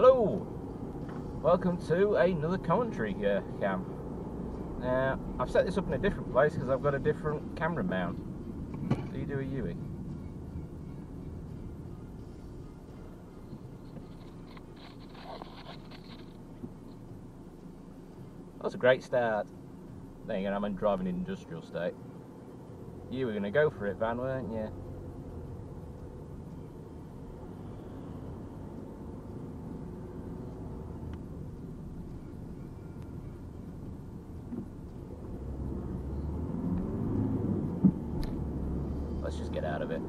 Hello, welcome to another commentary here, Cam. Now, I've set this up in a different place because I've got a different camera mount. Do you do a Yui? That's a great start. Then again, I'm driving in industrial state. You were going to go for it, Van, weren't you? Let's just get out of it.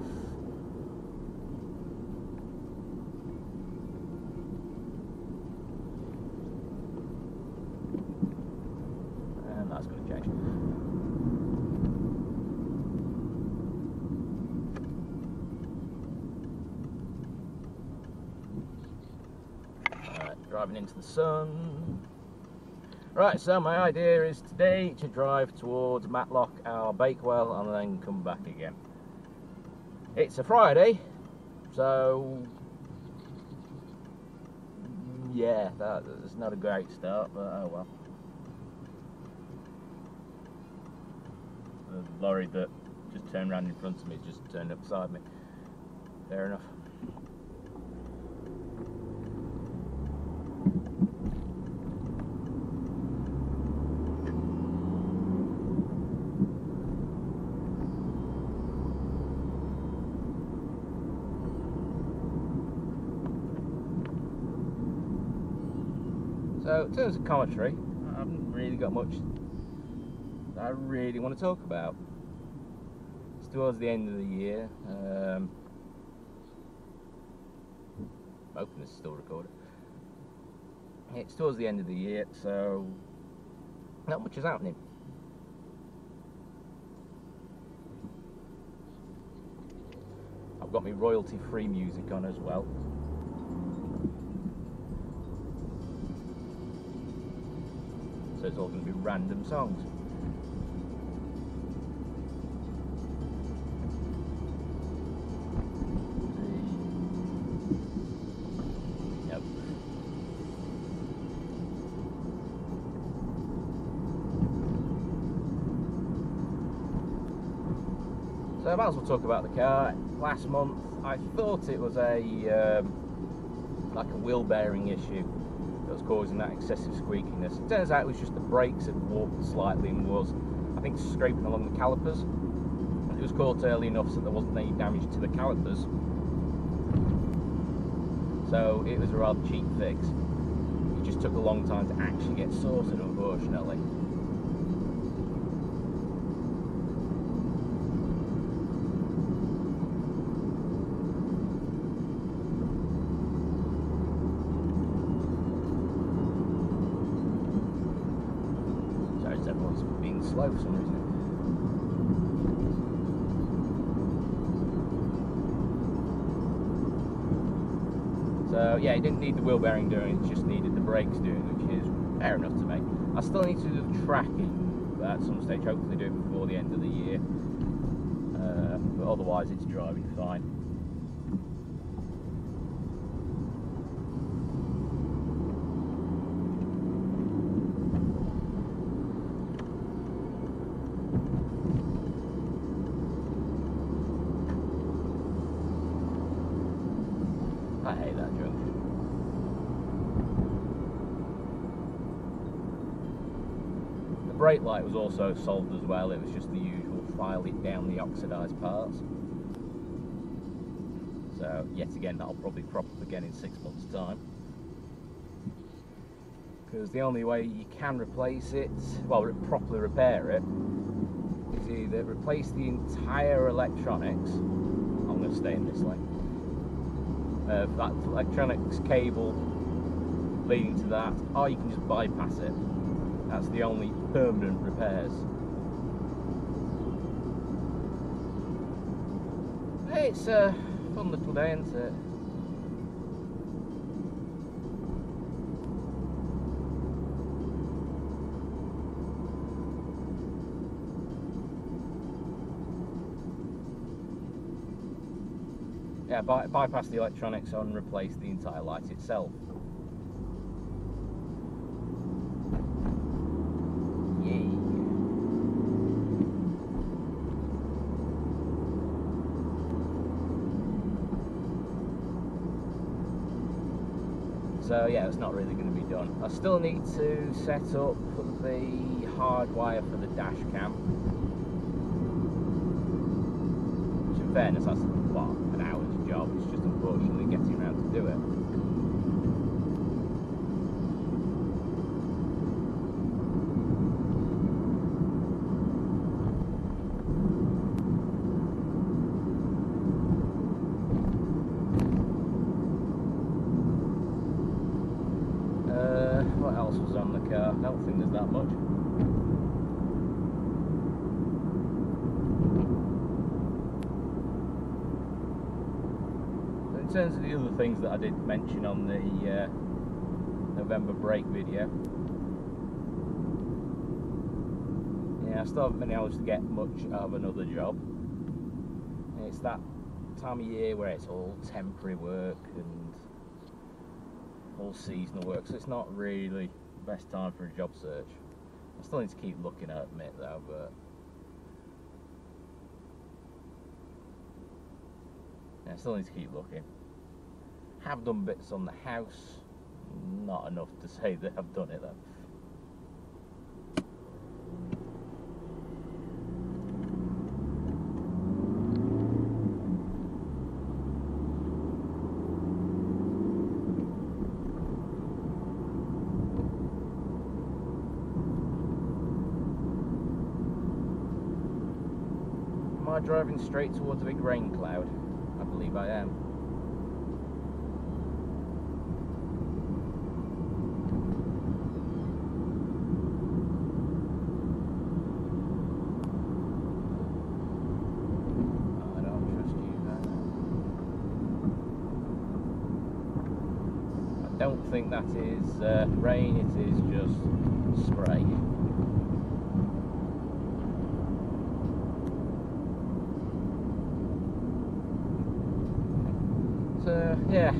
And that's going to change. Alright, driving into the sun. Right, so my idea is today to drive towards Matlock, our Bakewell, and then come back again. It's a Friday, so yeah, that's not a great start, but oh well. The lorry that just turned around in front of me just turned up beside me. Fair enough. So, in terms of commentary, I haven't really got much that I really want to talk about. It's towards the end of the year. I'm hoping this is still recorded. It's towards the end of the year, so not much is happening. I've got my royalty-free music on as well. So it's all going to be random songs. Nope. So I might as well talk about the car. Last month I thought it was a like a wheel bearing issue that was causing that excessive squeakiness. It turns out it was just the brakes had warped slightly and was, I think, scraping along the calipers. It was caught early enough so there wasn't any damage to the calipers. So it was a rather cheap fix. It just took a long time to actually get sorted, unfortunately. Everyone's being slow for some reason. So yeah, it didn't need the wheel bearing doing, it just needed the brakes doing, which is fair enough to me. I still need to do the tracking at some stage, hopefully do it before the end of the year. But otherwise it's driving fine. I hate that junction. The brake light was also solved as well. It was just the usual file it down the oxidised parts. So yet again, that'll probably crop up again in 6 months' time. Because the only way you can replace it, well, properly repair it, is either replace the entire electronics. I'm going to stay in this lane. That electronics cable leading to that, or you can just bypass it. That's the only permanent repairs. Hey, it's a fun little day, isn't it? Yeah, bypass the electronics and replace the entire light itself. So yeah, it's not really going to be done. I still need to set up the hard wire for the dash cam, which in fairness, that's what, an hour's job. It's just unfortunately getting around to do it. What else was on the car? I don't think there's that much. In terms of the other things that I did mention on the November break video, yeah, I still haven't been able to get much of another job. And it's that time of year where it's all temporary work and all seasonal work, so it's not really the best time for a job search. I still need to keep looking, I admit, though, but yeah, I still need to keep looking. Have done bits on the house, not enough to say that I've done it though. Am I driving straight towards a big rain cloud? I believe I am. I don't trust you, I don't think that is rain, it is just spray. Yeah,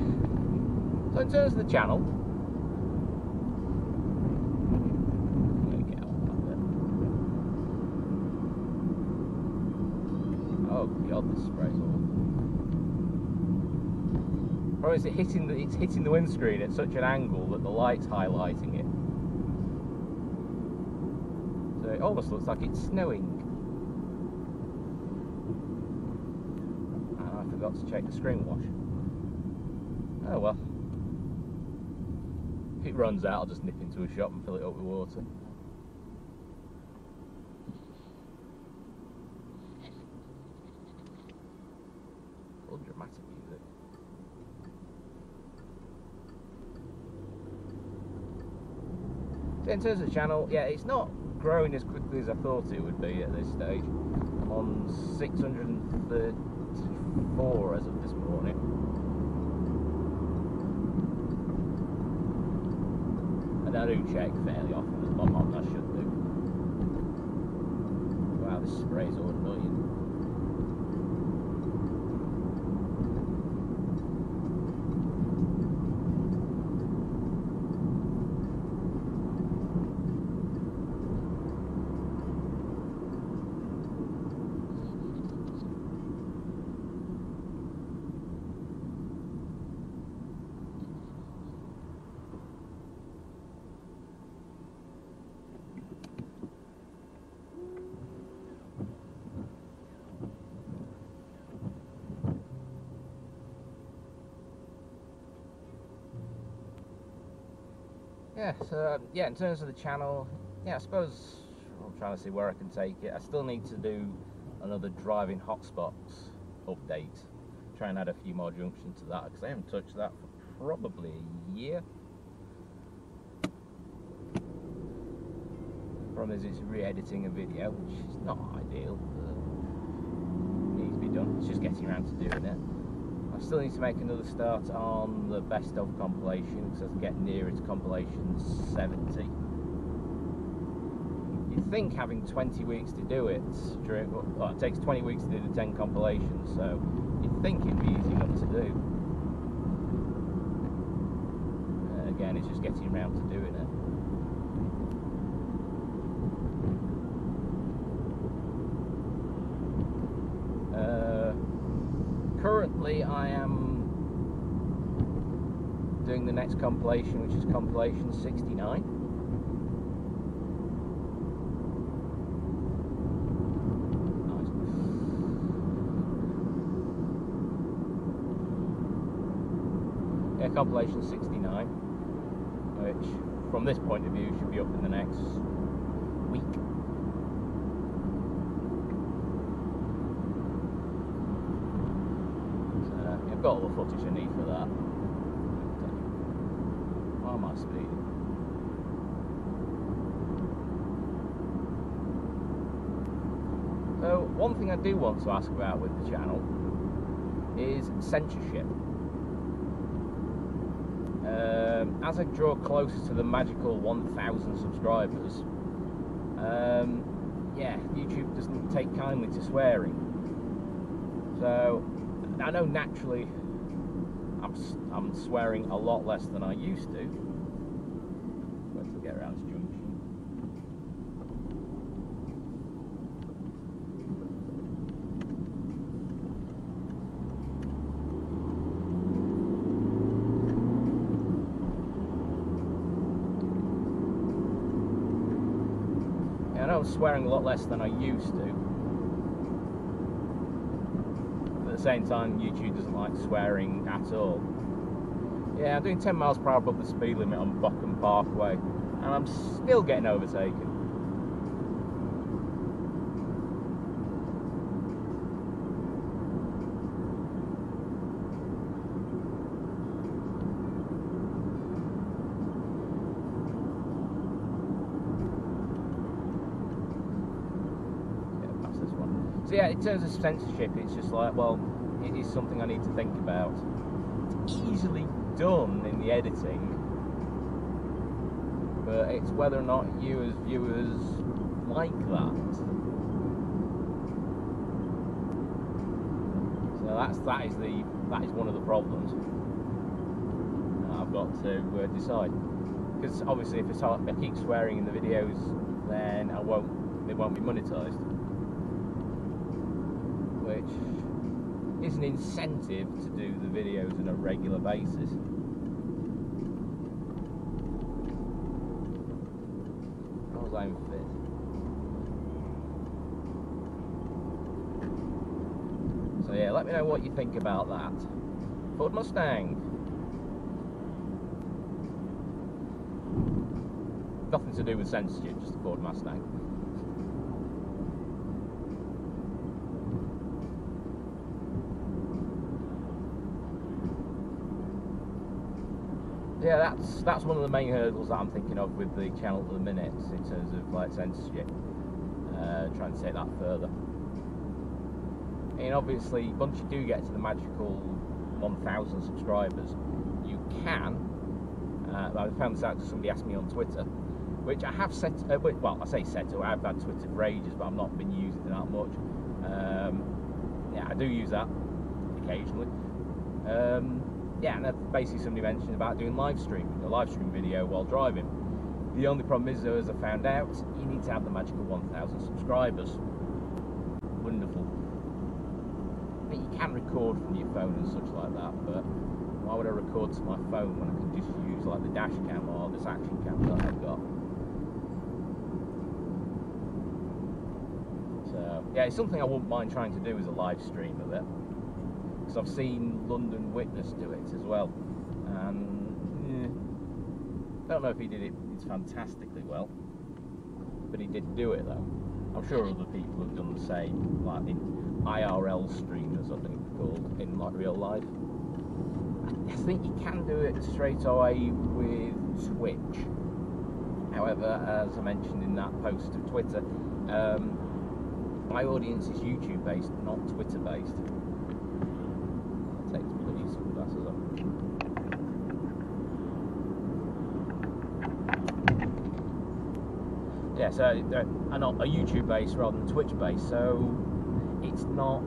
so in terms of the channel, I'm going to get on that bit. Oh god, this spray's all. Or is it hitting it's hitting the windscreen at such an angle that the light's highlighting it. So it almost looks like it's snowing. And I forgot to check the screen wash. Oh well. If it runs out, I'll just nip into a shop and fill it up with water. All dramatic music. So in terms of the channel, yeah, it's not growing as quickly as I thought it would be at this stage. I'm on 634 as of this morning. And I do check fairly often as my mom, I should do. Wow, this spray's all annoying. Yeah, so yeah, in terms of the channel, yeah, I suppose I'm trying to see where I can take it. I still need to do another driving hotspots update. Try and add a few more junctions to that, because I haven't touched that for probably a year. Problem is, it's re-editing a video, which is not ideal, but needs to be done. It's just getting around to doing it. I still need to make another start on the best of compilation, because as I get nearer to compilation 70. You'd think having 20 weeks to do it, well, it takes 20 weeks to do the 10 compilations, so you'd think it'd be easy enough to do. Again, it's just getting around to doing it. Currently I am doing the next compilation, which is compilation 69. Yeah, compilation 69, which from this point of view should be up in the next week. So I've got all the footage I need for that. Why am I speeding? So one thing I do want to ask about with the channel is censorship. As I draw closer to the magical 1,000 subscribers, yeah, YouTube doesn't take kindly to swearing. So I know naturally I'm swearing a lot less than I used to. Wait till we get around this junction. I know I'm swearing a lot less than I used to. But at the same time, YouTube doesn't like swearing at all. Yeah, I'm doing 10 miles per hour above the speed limit on Bockham Parkway, and I'm still getting overtaken. So yeah, in terms of censorship, it's just like, well, it is something I need to think about. It's easily done in the editing, but it's whether or not you as viewers like that. So that is one of the problems I've got to decide. Because obviously, if I keep swearing in the videos, then they won't be monetized. Which is an incentive to do the videos on a regular basis. How was I in fifth? So yeah, let me know what you think about that. Ford Mustang. Nothing to do with censorship, just a Ford Mustang. Yeah, that's one of the main hurdles that I'm thinking of with the channel at the minute, in terms of like censorship. Trying to take that further. And obviously, once you do get to the magical 1,000 subscribers, you can. I found this out because somebody asked me on Twitter, which I have set. Well, I say set. I've had Twitter for ages, but I've not been using it that much. Yeah, I do use that occasionally. Yeah, and basically somebody mentioned about doing a live stream video while driving. The only problem is, though, as I found out, you need to have the magical 1,000 subscribers. Wonderful. I think you can record from your phone and such like that, but why would I record to my phone when I can just use like the dash cam or this action cam that I've got? So yeah, it's something I wouldn't mind trying to do as a live stream of it. I've seen London Witness do it as well, and I don't know if he did it fantastically well, but he did do it though. I'm sure other people have done the same, like in IRL streamers, I think it's called, in like real life. I think you can do it straight away with Twitch. However, as I mentioned in that post of Twitter, my audience is YouTube based, not Twitter based. Take the bloody sunglasses off. Yeah, so are not a YouTube base rather than Twitch base, so it's not.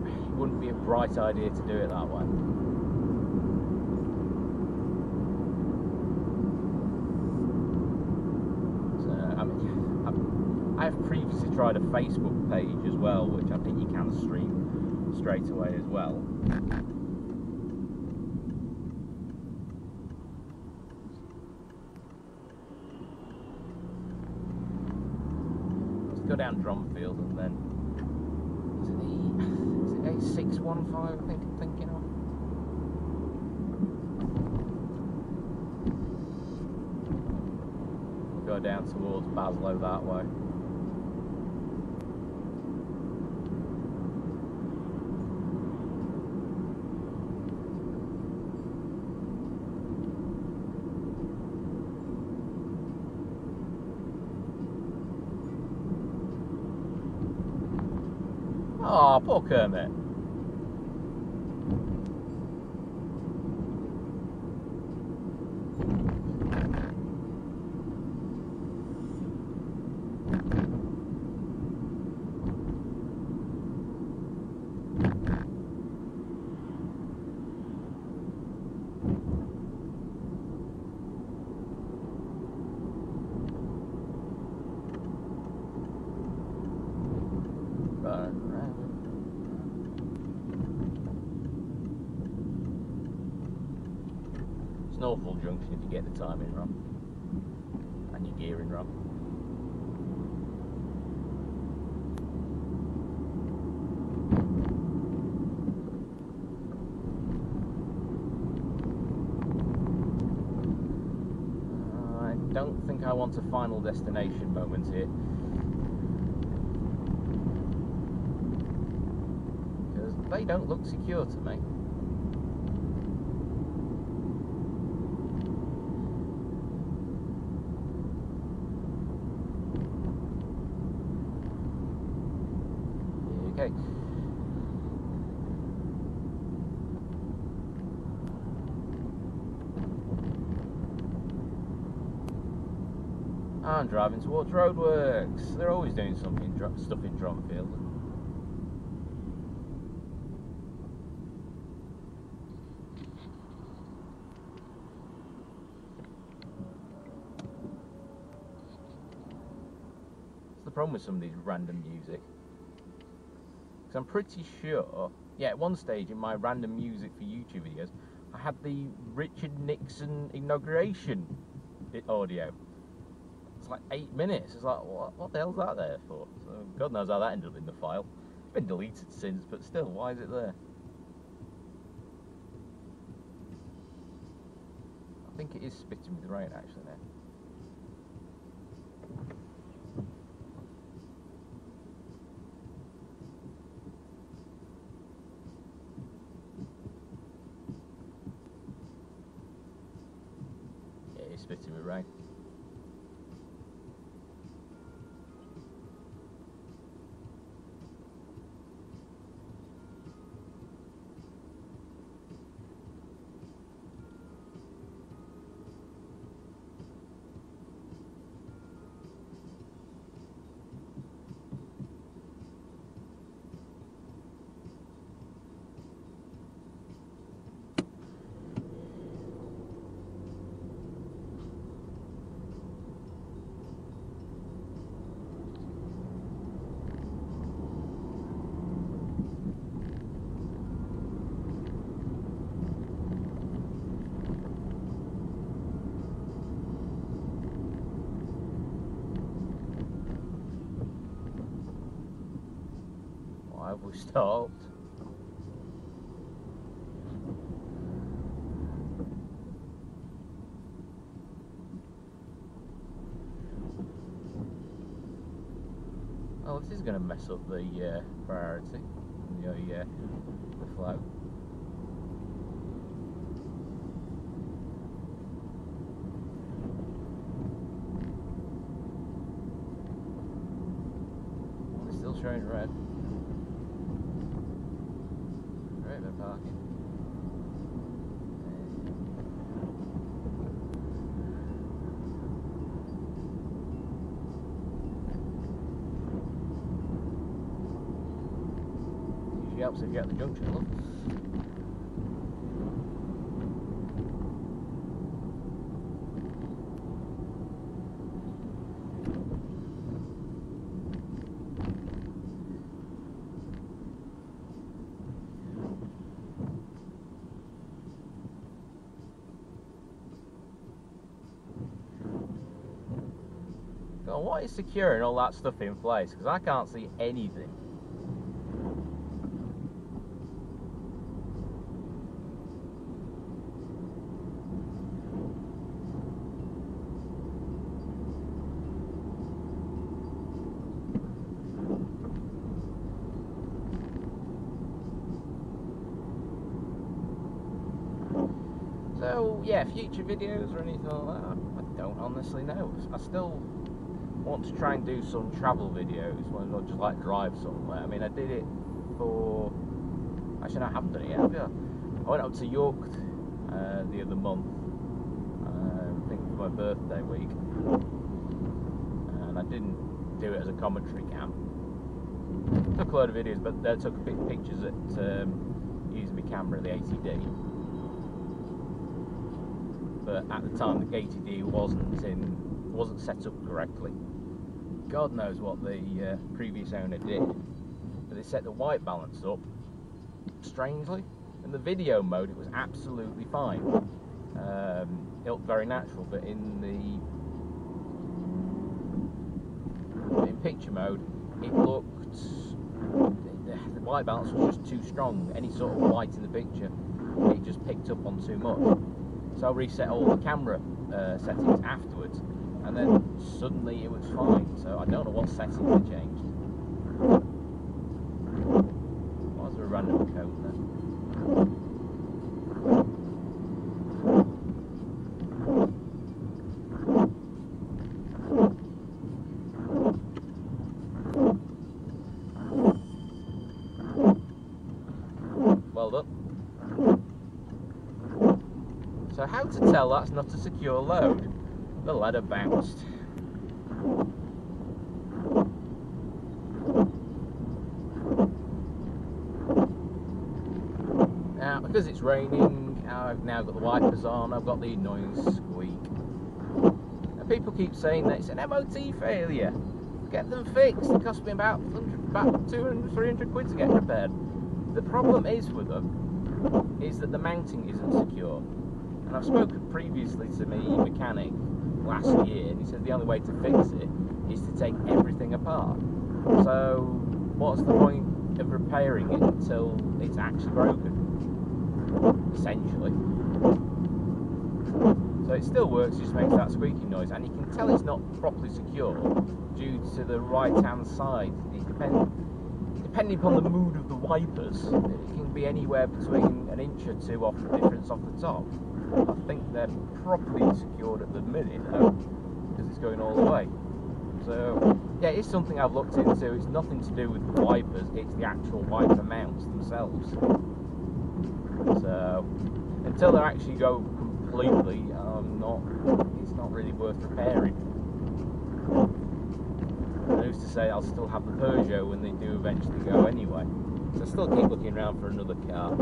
It wouldn't be a bright idea to do it that way. So I mean, I have previously tried a Facebook page as well, which I think you can stream straight away as well. go down Drumfield and then is it A615? I think I'm thinking of. We'll go down towards Baslow that way. Oh, poor Kermit. It's an awful junction if you get the timing wrong and your gearing wrong. I don't think I want a final destination moment here, because they don't look secure to me. Okay. I'm driving towards roadworks. They're always doing something, stuff in Drumfield. That's the problem with some of these random music. Because I'm pretty sure, yeah, at one stage in my random music for YouTube videos, I had the Richard Nixon inauguration audio. It's like 8 minutes. It's like, what the hell's that there for? So God knows how that ended up in the file. It's been deleted since, but still, why is it there? I think it is spitting with rain actually now. Yeah, it's spitting with rain. Why have we stopped? Oh, this is going to mess up the priority, the flow. Oh, it's still showing red. Right, they're parking. Usually helps if you get the junction, look. So what is securing all that stuff in place? Because I can't see anything. So yeah, future videos or anything like that, I don't honestly know. I still want to try and do some travel videos, well, not just like drive somewhere. I mean, I did it for, actually no, I haven't done it yet, have you? I went up to York the other month, I think for my birthday week, and I didn't do it as a commentary cam. Took a load of videos, but I took pictures at using my camera, the 80D. But at the time, the 80D wasn't set up correctly. God knows what the previous owner did, but they set the white balance up strangely. In the video mode, it was absolutely fine. It looked very natural, but in picture mode, it looked, the white balance was just too strong. Any sort of white in the picture, it just picked up on too much. So I reset all the camera settings afterwards, and then suddenly it was fine. So I don't know what settings they changed. Why is there a random code there? Well done. So how to tell that's not a secure load? The ladder bounced. Now, because it's raining, I've now got the wipers on, I've got the annoying squeak. Now, people keep saying that it's an MOT failure. Get them fixed. It cost me about 200, 300 quid to get repaired. The problem is with them is that the mounting isn't secure. And I've spoken previously to my mechanic last year, and he said the only way to fix it is to take everything apart. So what's the point of repairing it until it's actually broken, essentially? So it still works, it just makes that squeaking noise, and you can tell it's not properly secure due to the right hand side. Depending upon the mood of the wipers, it can be anywhere between an inch or two off the difference off the top. I think they're properly secured at the minute though, because it's going all the way. So yeah, it's something I've looked into. It's nothing to do with the wipers, it's the actual wiper mounts themselves. So until they actually go completely, it's not really worth repairing. And who's to say I'll still have the Peugeot when they do eventually go anyway. So I still keep looking around for another car.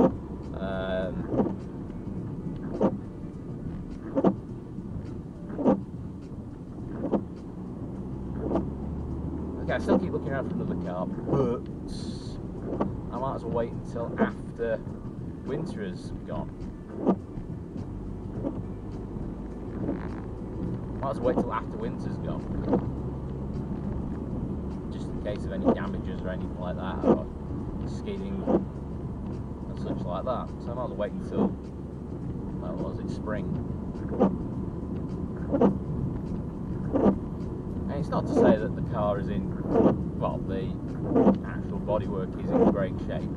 Okay, I still keep looking around for another car, but I might as well wait until after winter is gone. Might as well wait till after winter's gone. Just in case of any damages or anything like that, or skidding and such like that. So I might as well wait until, well, what was it, spring. And it's not to say that the car is in, well, the actual bodywork is in great shape.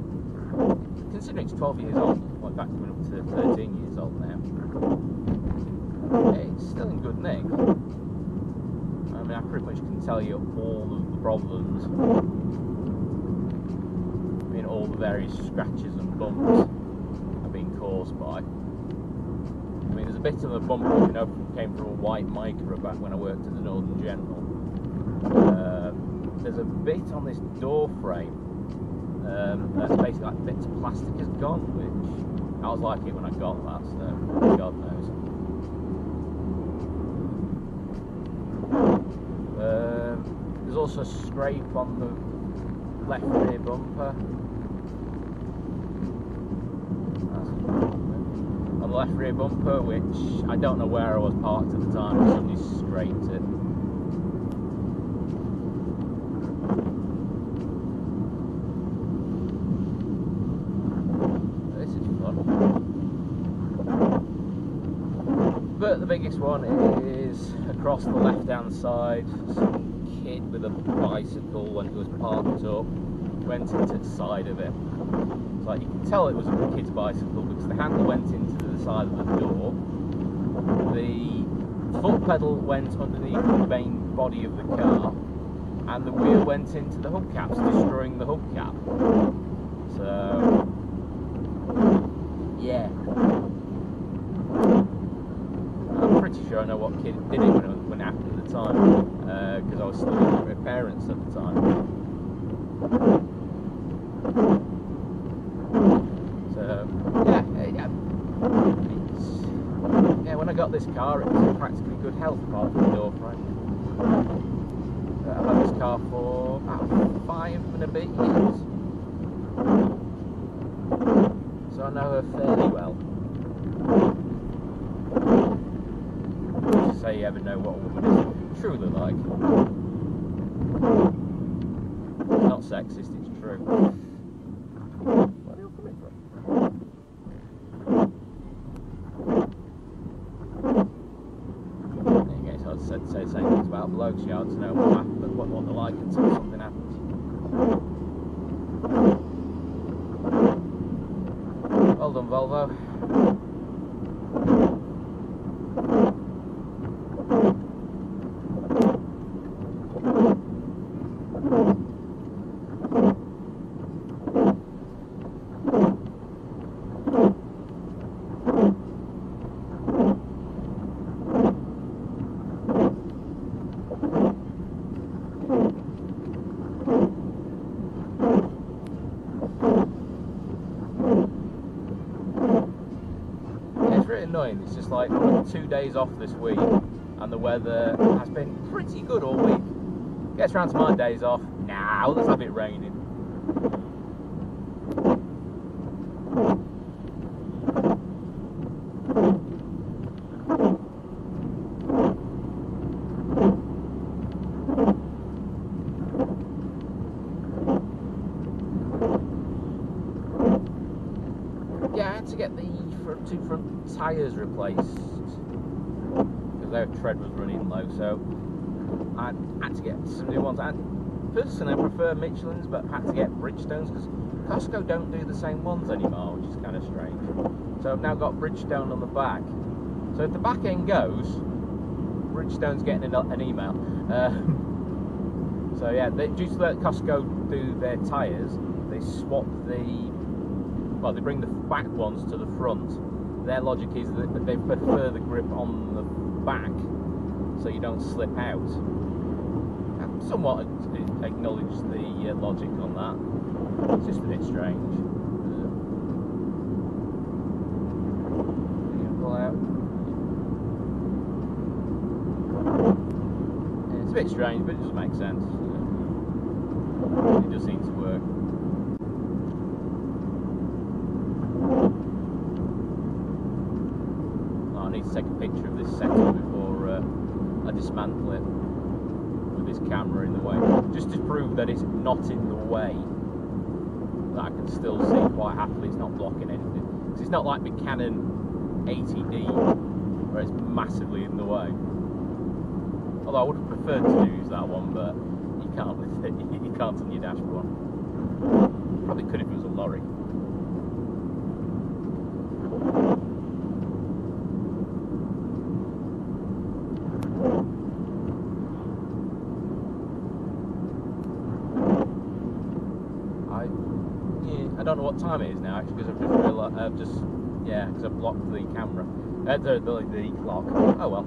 Considering it's 12 years old, well, in fact coming up to 13 years old now, it's still in good nick. I mean, I pretty much can tell you all of the problems. I mean, all the various scratches and bumps have been caused by. I mean, there's a bit of a bump which, you know, came from a white Micra back when I worked at the Northern General. There's a bit on this door frame that's basically like bits of plastic has gone, which I was like it when I got that, so God knows. There's also a scrape on the left rear bumper. On the left rear bumper, which I don't know where I was parked at the time, but somebody scraped it. this one is across the left-hand side. Some kid with a bicycle, when it was parked up, went into the side of it. It's like you can tell it was a kid's bicycle because the handle went into the side of the door. The foot pedal went underneath the main body of the car, and the wheel went into the hubcaps, destroying the hubcap. So, yeah. I'm pretty sure I know what kid did it when it happened at the time, because I was still with my parents at the time. So, yeah, when I got this car, it was in practically good health apart from the door frame. I've had this car for about 5 and a bit years, so I know her fairly well. Say you ever know what a woman is truly like. Not sexist, it's true. Where are they all coming from? There you go, so I'd say the same things about blokes. You hard to know what they're like until something happens. Well done, Volvo. Annoying. It's just like 2 days off this week and the weather has been pretty good all week. Gets round to my days off, now let's have it raining. Yeah, I had to get the two front tyres replaced because their tread was running low, so I had to get some new ones. Personally, I prefer Michelin's, but I had to get Bridgestones because Costco don't do the same ones anymore, which is kind of strange. So I've now got Bridgestone on the back. So if the back end goes, Bridgestone's getting an email. So yeah, due to let Costco do their tyres, they swap well, they bring the back ones to the front. Their logic is that they prefer the grip on the back so you don't slip out. I somewhat acknowledge the logic on that. It's just a bit strange. Pull out. Yeah, it's a bit strange, but it does make sense. It does seem to work. I need to take a picture of this setup before I dismantle it with this camera in the way, just to prove that it's not in the way, that I can still see quite happily it's not blocking anything. Because it's not like the Canon 80D where it's massively in the way. Although I would have preferred to use that one, but you can't with it. You can't on your dashboard. Probably could if it was a lorry. I don't know what time it is now, actually, because I've just realised, because I've blocked the camera, the clock. Oh well.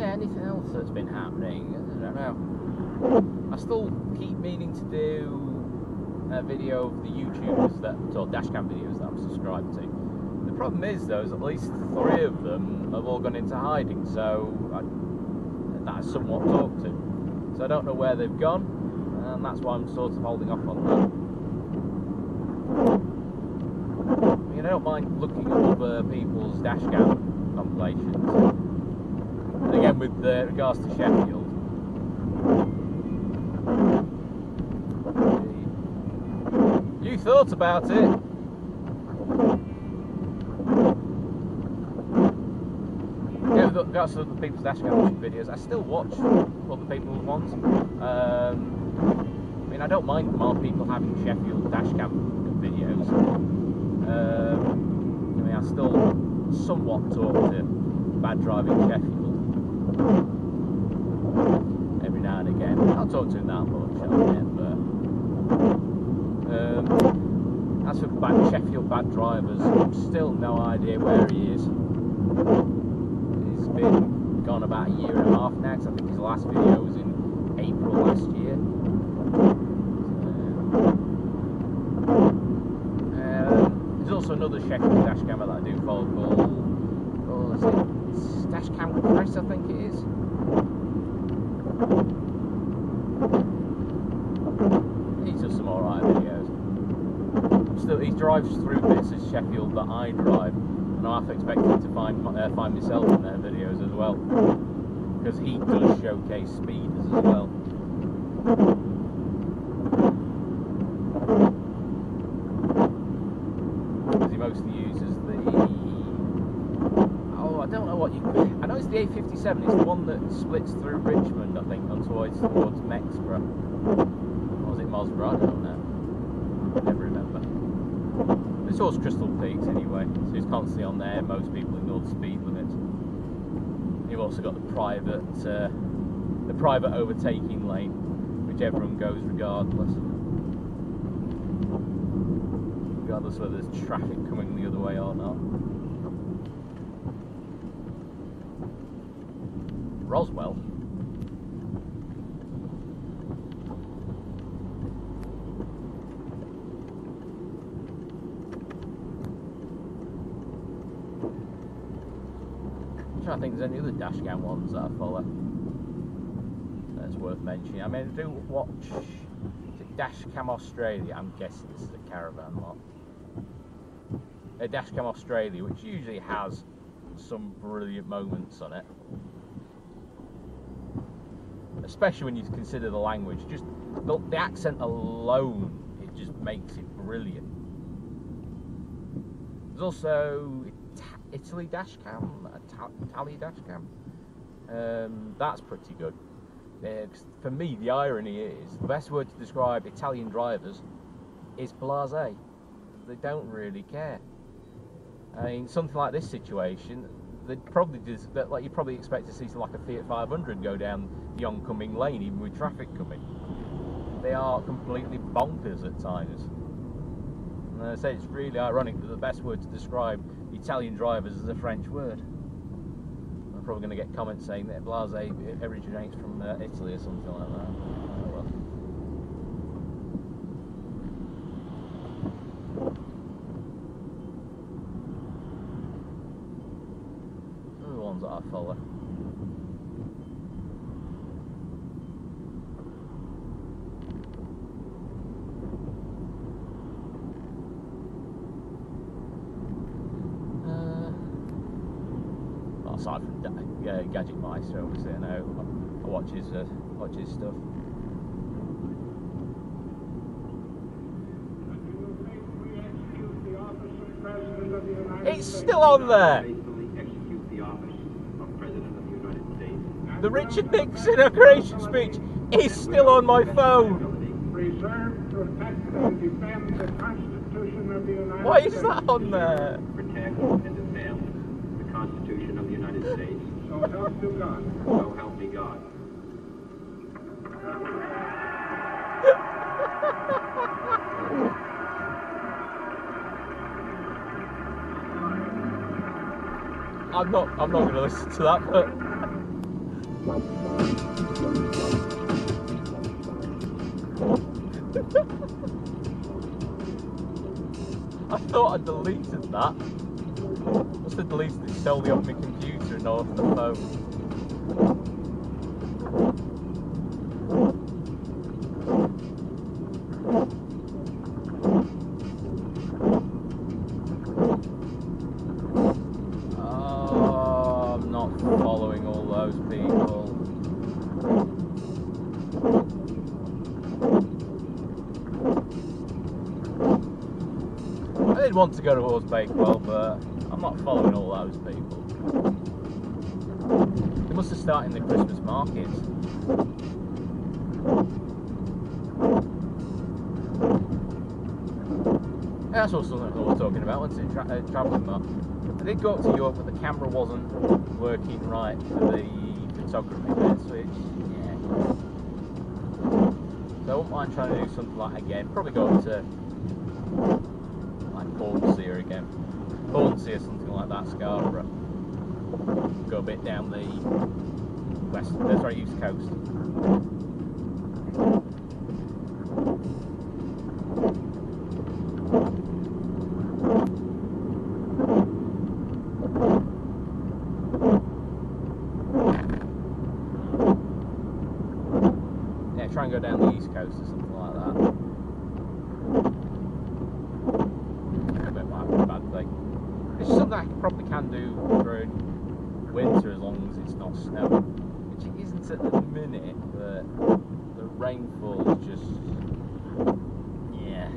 Anything else that's been happening? I don't know. I still keep meaning to do a video of the YouTubers or dashcam videos that I'm subscribed to. The problem is, though, is at least 3 of them have all gone into hiding, so that I somewhat talked to. So I don't know where they've gone, and that's why I'm sort of holding off on that. mean, I don't mind looking at other people's dash cam compilations. And again, with regards to Sheffield, you thought about it. Yeah, that's other people's dash cam videos. I still watch other people's ones. I mean, I don't mind more people having Sheffield dash cam videos. I mean, I still somewhat talk to Bad Driving Sheffield every now and again. I don't talk to him that much, but as for Sheffield Bad Drivers, still no idea where he is. He's been gone about a year and a half now, because I think his last video was in April last year. There's also another Sheffield dash camera that I do follow called, is it Dash Cam Chris, I think it is. He does some alright videos. He drives through bits of Sheffield that I drive, and I half expected to find myself in their videos as well, because he does showcase speeders as well. Because he mostly uses the, I don't know what I know it's the A57. It's the one that splits through Richmond, I think, towards Mexborough. Or was it Mosborough? I don't know. Never remember. It's always Crystal Peaks anyway, so it's constantly on there. Most people ignore the speed limits. You've also got the private overtaking lane, which everyone goes regardless whether there's traffic coming the other way or not. Roswell. I'm trying to think if there's any other dash cam ones that I follow that's worth mentioning. I mean, I do watch, is it Dash Cam Australia? I'm guessing this is a caravan lot. Dash Cam Australia, which usually has some brilliant moments on it, especially when you consider the language. Just the accent alone, it just makes it brilliant. There's also Italy dash cam, Italy dash cam. That's pretty good. For me, the irony is, the best word to describe Italian drivers is blasé. They don't really care. I mean, something like this situation, they'd probably just, like, you probably expect to see like a Fiat 500 go down the oncoming lane, even with traffic coming. They are completely bonkers at times. And I say it's really ironic that the best word to describe Italian drivers is a French word. I'm probably going to get comments saying that blasé originates from Italy or something like that. Oh well. Those are the ones that I follow. Aside from Gadget Meister, obviously, I know I watch his stuff. It's still on there. The Richard Nixon inauguration speech is still on my phone. Why is that on there? Protect and defend the Constitution of the United States. So help you God. So help me God. I'm not going to listen to that, but I thought I deleted that. Must have deleted it solely off my computer and not off the phone. following all those people. I did want to go towards Bakewell, but I'm not following all those people. They must have started in the Christmas markets. That's also something we're talking about, wasn't it? Travelling mark. I did go up to York, but the camera wasn't working right for the photography bits, which, yeah. So I wouldn't mind trying to do something like again. Probably go up to like Hornsey again. Hornsey or something like that, Scarborough. Go a bit down the east coast. Yeah, try and go down the east coast or something like that. That might be a bad thing. It's something I probably can do during winter as long as it's not snowing, which it isn't at the minute, but the rainfall is just, yeah.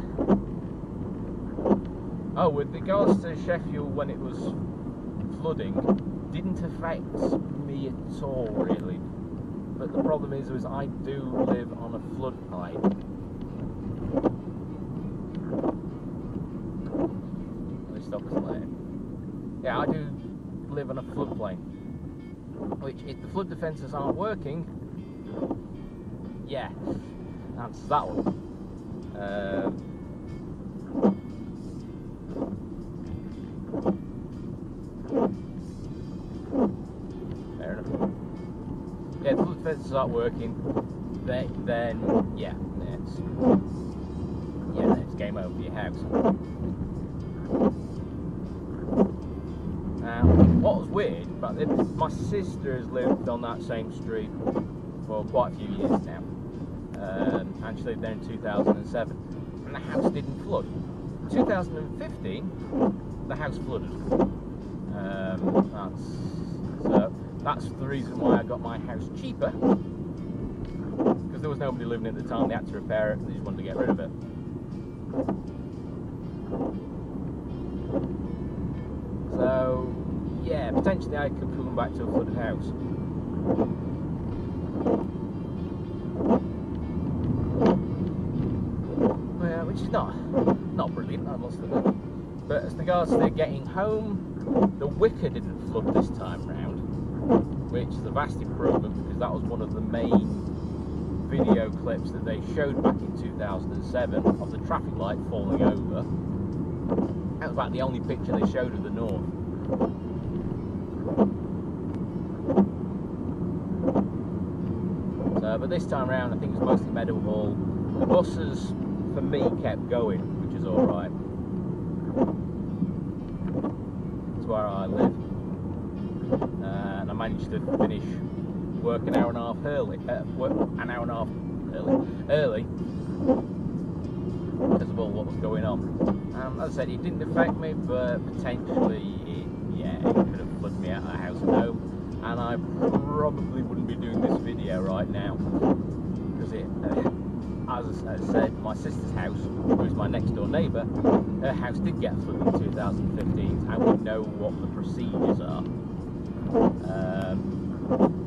Oh, with regards to Sheffield when it was flooding, didn't affect me at all really, but the problem is I do live on a floodplain. Let me stop this later. Yeah, I do live on a floodplain, which if the flood defences aren't working, yeah, that's that one. Fair enough. Yeah, if the flood defences aren't working, then yeah, it's game over for your house. What was weird, but my sister has lived on that same street for quite a few years now, and she lived there in 2007, and the house didn't flood. In 2015, the house flooded. That's the reason why I got my house cheaper, because there was nobody living at the time. They had to repair it, and they just wanted to get rid of it. So, yeah, potentially I could come back to a flooded house. Well, which is not brilliant, I must admit. But as regards to getting home, the Wicker didn't flood this time round, which is a vast improvement, because that was one of the main video clips that they showed back in 2007 of the traffic light falling over. That was about the only picture they showed of the north. So, but this time around I think it was mostly Meadowhall. The buses for me kept going, which is alright. That's where I live. And I managed to finish work an hour and a half early. Early because of all what was going on. As I said, it didn't affect me, but potentially it could have flooded me out of the house and home, and I probably wouldn't be doing this video right now, because as I said, my sister's house, who is my next door neighbour, her house did get flooded in 2015, and we know what the procedures are.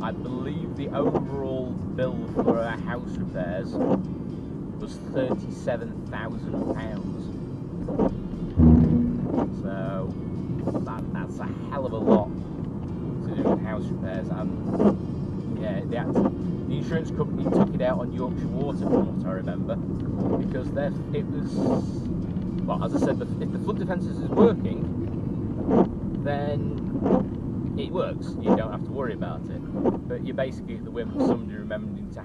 I believe the overall bill for her house repairs was £37,000. So that's a hell of a lot to do with house repairs, and yeah, the insurance company took it out on Yorkshire Water, from what I remember, because it was, well, as I said, if the flood defences is working, then it works. You don't have to worry about it, but you're basically at the whim of somebody remembering to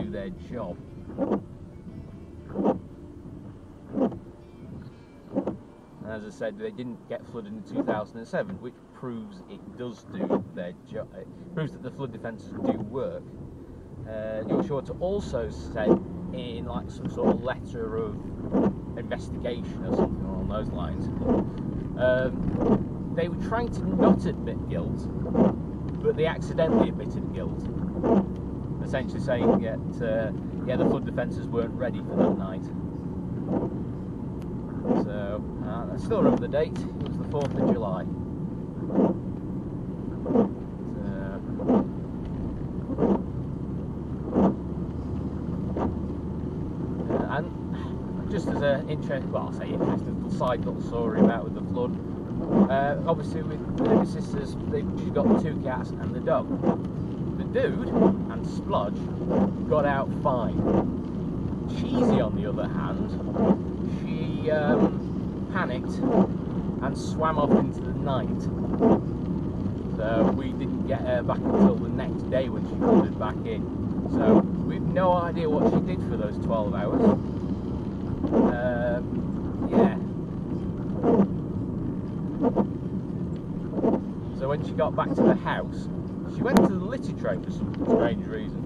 do their job. And as I said, they didn't get flooded in 2007, which proves it does do their job. It proves that the flood defences do work. Yorkshire Water also said in like some sort of letter of investigation or something along those lines, they were trying to not admit guilt, but they accidentally admitted guilt, essentially saying that yeah, the flood defences weren't ready for that night. So I still remember the date. It was the 4th of July. And just as an interesting, well, I'll say interesting little side little story about with the flood. Obviously, with the sisters, she's got the 2 cats and the dog. The dude and Splodge got out fine. Cheesy, on the other hand, she panicked and swam off into the night. So we didn't get her back until the next day when she flooded back in. So we've no idea what she did for those 12 hours. Yeah. So when she got back to the house, she went to the litter tray for some strange reason.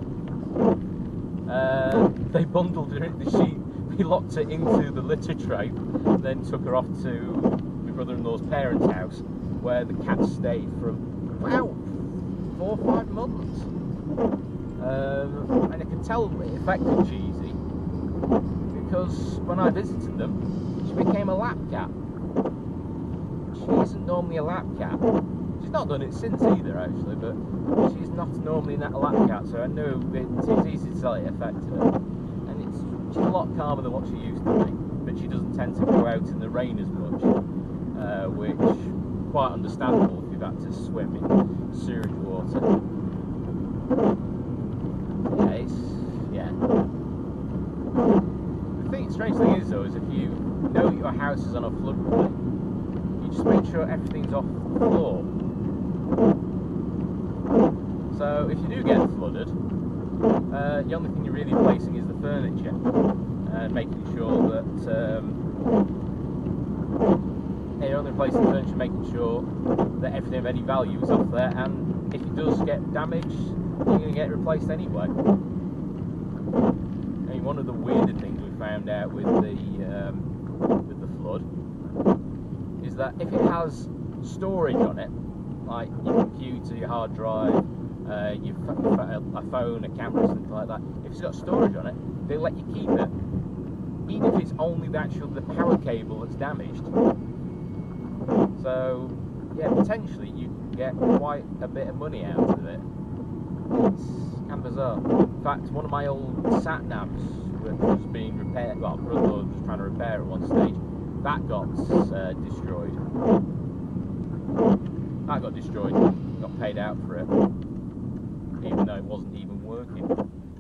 They bundled her in the sheet, we locked her into the litter tray, then took her off to my brother-in-law's parents' house, where the cat stayed for about 4 or 5 months. And I could tell it affected Cheesy, because when I visited them, she became a lap cat. She isn't normally a lap cat. She's not done it since either, actually, but she's not normally a lap cat, so I know it's easy to tell it affected her. And she's a lot calmer than what she used to be, but she doesn't tend to go out in the rain as much, which is quite understandable if you've had to swim in sewage water. Yeah. The strange thing is, though, is if you know your house is on a floodplain, you just make sure everything's off the floor. So if you do get flooded, the only thing you're really replacing is the furniture, and making sure that you're only replacing the furniture, making sure that everything of any value is off there, and if it does get damaged, you're going to get it replaced anyway. I mean, one of the weirder things we found out with the flood is that if it has storage on it, like your computer, your hard drive, a phone, a camera, something like that, if it's got storage on it, they let you keep it, even if it's only the power cable that's damaged. So yeah, potentially you can get quite a bit of money out of it. It's kind of bizarre. In fact, one of my old sat navs was being repaired, well, brother was trying to repair at one stage, that got destroyed. That got destroyed, got paid out for it, even though it wasn't even working.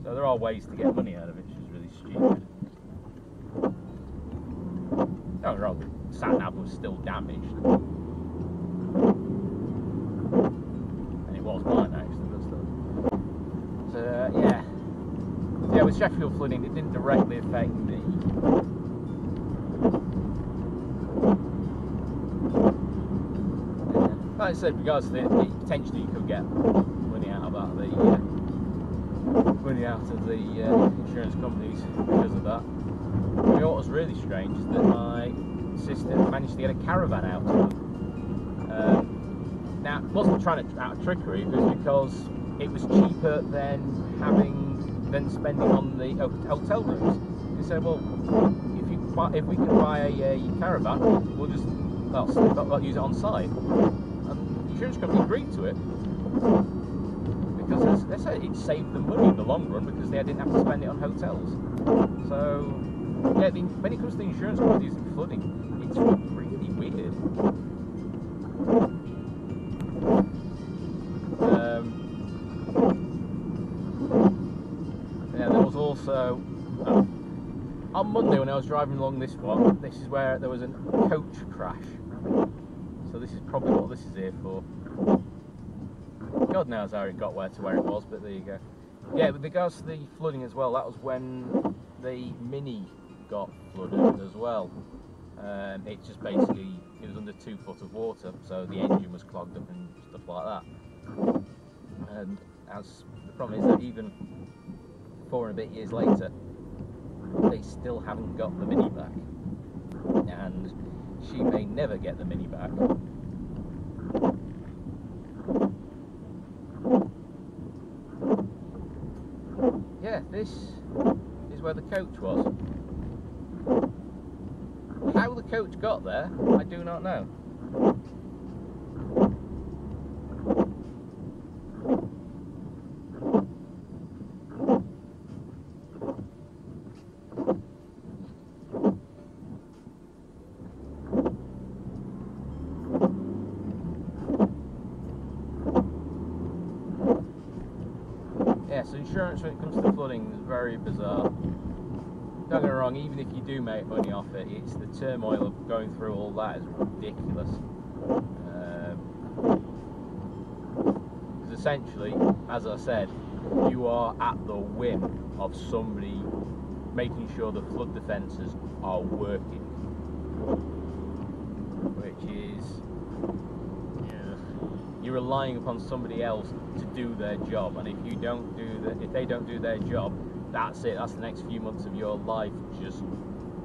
So there are ways to get money out of it, which is really stupid. Don't get me wrong, the sat nav was still damaged. And it was mine, actually, but still. So, yeah. Yeah, with Sheffield flooding, it didn't directly affect me. Like I said, regards to potentially you could get money out of that, insurance companies because of that. But what was really strange is that my sister managed to get a caravan out of them. Now, it wasn't trying to out of trickery, it was because it was cheaper than spending on the hotel rooms. They said, well, if we can buy a caravan, we'll just use it on site. And the insurance company agreed to it because they said it saved them money in the long run because they didn't have to spend it on hotels. So yeah, when it comes to the insurance companies and flooding, it's really weird. Yeah, there was also on Monday when I was driving along this one, this is where there was a coach crash. So this is probably what this is here for. God knows how it got where it was, but there you go. Yeah, with regards to the flooding as well, that was when the Mini got flooded as well. It just basically, it was under 2 foot of water, so the engine was clogged up and stuff like that. And the problem is that even 4 and a bit years later, they still haven't got the Mini back, and she may never get the Mini back. This is where the coach was. How the coach got there, I do not know. Yeah, so insurance when it comes to flooding is very bizarre. Don't get me wrong, even if you do make money off it, it's the turmoil of going through all that is ridiculous. Because essentially, as I said, you are at the whim of somebody making sure the flood defences are working. Which is, you're relying upon somebody else to do their job, and if they don't do their job, that's it. That's the next few months of your life just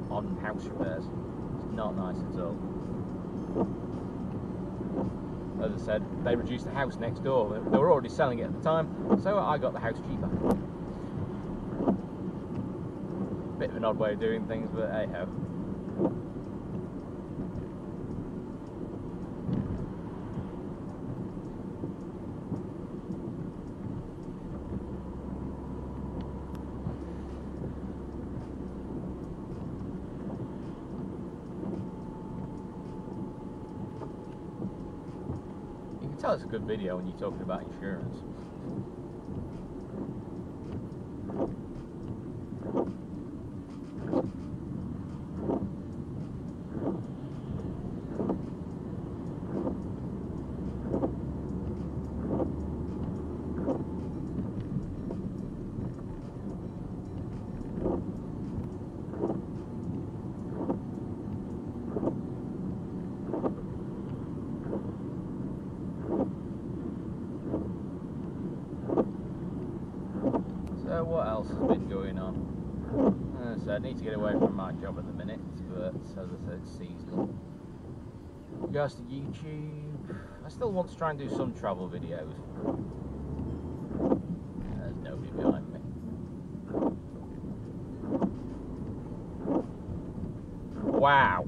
on house repairs. It's not nice at all. As I said, they reduced the house next door. They were already selling it at the time, so I got the house cheaper. Bit of an odd way of doing things, but hey ho. Tell it's a good video when you're talking about insurance. So what else has been going on? So I need to get away from my job at the minute, but as I said, it's seasonal. Regards to YouTube, I still want to try and do some travel videos. There's nobody behind me. Wow.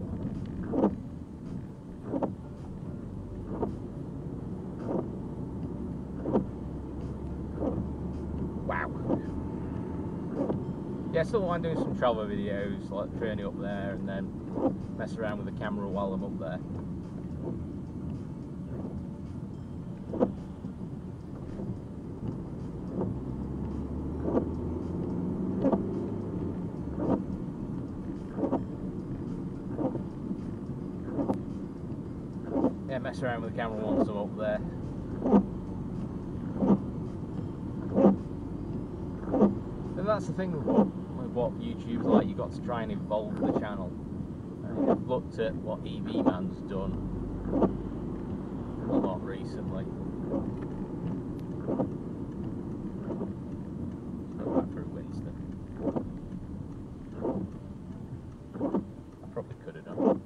Wow. Yeah, I still want to do some travel videos, like journey up there and then mess around with the camera while I'm up there. Yeah, mess around with the camera once I'm up there. That's the thing with what YouTube's like. You've got to try and evolve the channel. I've looked at what EV Man's done a lot recently. Let's go back through Winston. I probably could have done.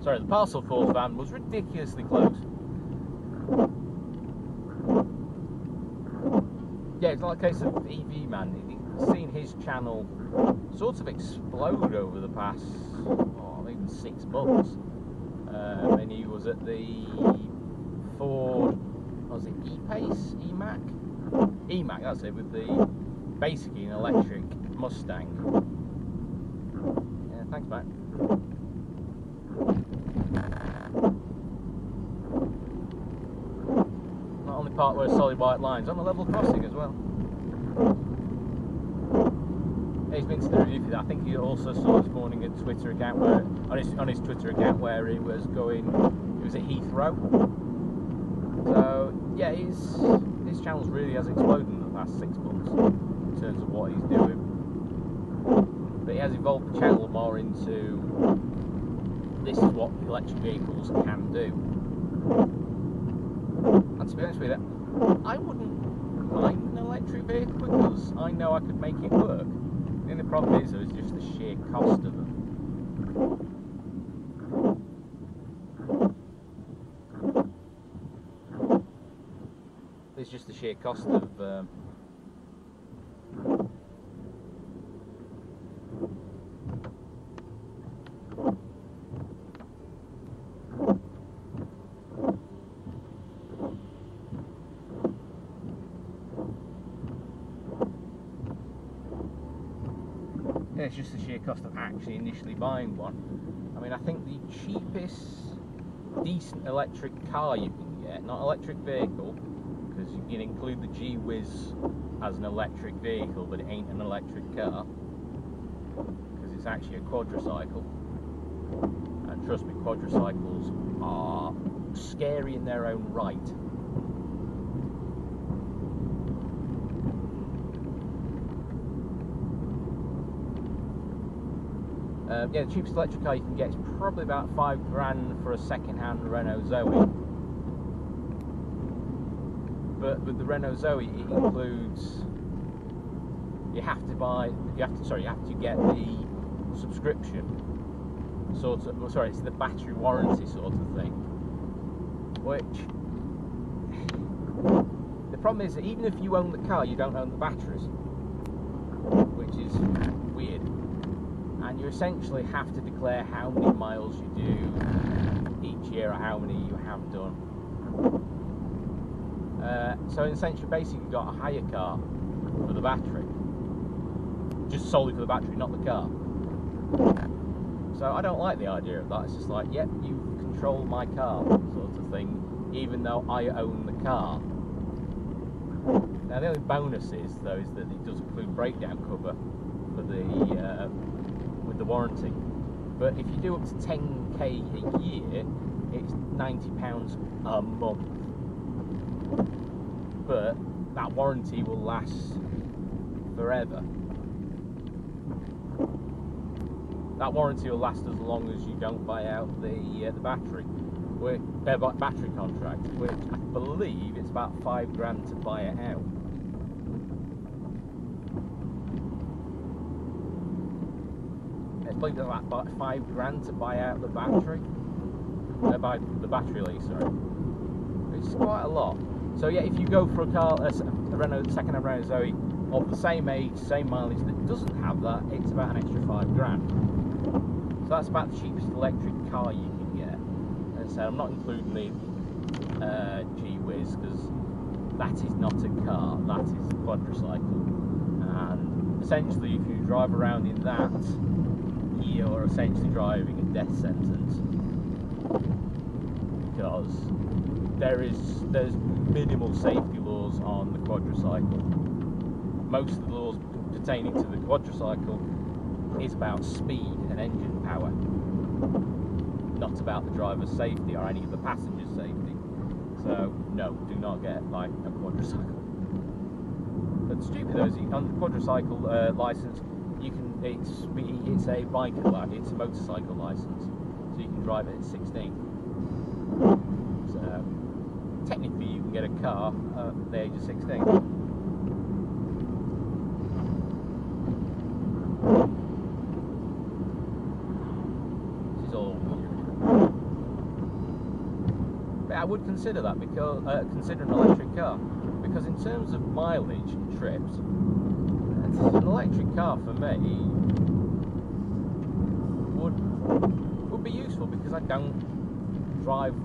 Sorry, the parcel force van was ridiculously close. Yeah, it's like a case of EV Man. You've seen his channel sort of explode over the past, even 6 months. And he was at the Ford, what was it, E-Pace? E-Mac? E-Mac, that's it, with the, basically an electric Mustang. Yeah, thanks, Matt. Not only part where solid white lines, on a level crossing as well. He's been to the review for that. I think he also saw this morning a Twitter account where, on his Twitter account where he was going, it was at Heathrow. So yeah, his channel's really has exploded in the past 6 months in terms of what he's doing. But he has evolved the channel more into, this is what electric vehicles can do. And to be honest with you, I wouldn't mind an electric vehicle because I know I could make it work. The only problem is just the sheer cost of them. just the sheer cost of it's just the sheer cost of actually initially buying one. I mean, I think the cheapest decent electric car you can get, not electric vehicle, because you can include the G-Whiz as an electric vehicle, but it ain't an electric car, because it's actually a quadricycle. And trust me, quadricycles are scary in their own right. Yeah, the cheapest electric car you can get is probably about £5 grand for a second-hand Renault Zoe. But with the Renault Zoe, it includes you have to get the subscription sort of. Well, sorry, it's the battery warranty sort of thing. Which the problem is that even if you own the car, you don't own the batteries, which is weird. And you essentially have to declare how many miles you do each year or how many you have done. So essentially, basically, you've got a hire car for the battery, just solely for the battery, not the car. So I don't like the idea of that. It's just like, yep, you control my car, sort of thing, even though I own the car. Now the only bonus is, though, is that it does include breakdown cover for the with the warranty. But if you do up to 10k a year, it's £90 a month. But that warranty will last forever. That warranty will last as long as you don't buy out the battery, battery contract, which I believe it's about £5 grand to buy it out. I believe it's about £5 grand to buy out the battery, buy the battery lease, sorry, which is quite a lot. So yeah, if you go for a car, a second-hand Renault Zoe of the same age, same mileage that doesn't have that, it's about an extra £5 grand. So that's about the cheapest electric car you can get. As I said, I'm not including the G-Whiz, because that is not a car, that is a quadricycle. And essentially, if you drive around in that, you're essentially driving a death sentence, because there's minimal safety laws on the quadricycle. Most of the laws pertaining to the quadricycle is about speed and engine power, not about the driver's safety or any of the passengers' safety. So no, do not get like a quadricycle. But the stupid though is on the quadricycle license, you can it's a biker, it's a motorcycle license, so you can drive it at 16. So technically you can get a car at the age of 16. This is all weird. But I would consider that, because consider an electric car, because in terms of mileage and trips, an electric car for me would be useful, because I don't drive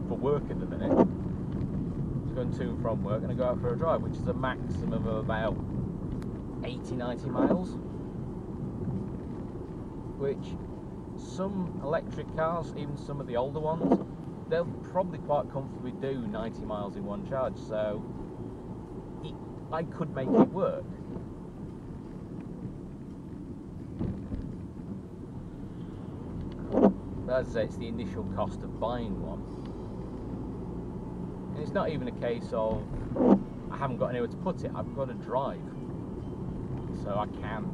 for work at the minute. I'm going to and from work, and I go out for a drive, which is a maximum of about 80-90 miles, which some electric cars, even some of the older ones, they'll probably quite comfortably do 90 miles in one charge, so I could make it work. But as I say, it's the initial cost of buying one. And it's not even a case of I haven't got anywhere to put it, I've got to drive. So I can.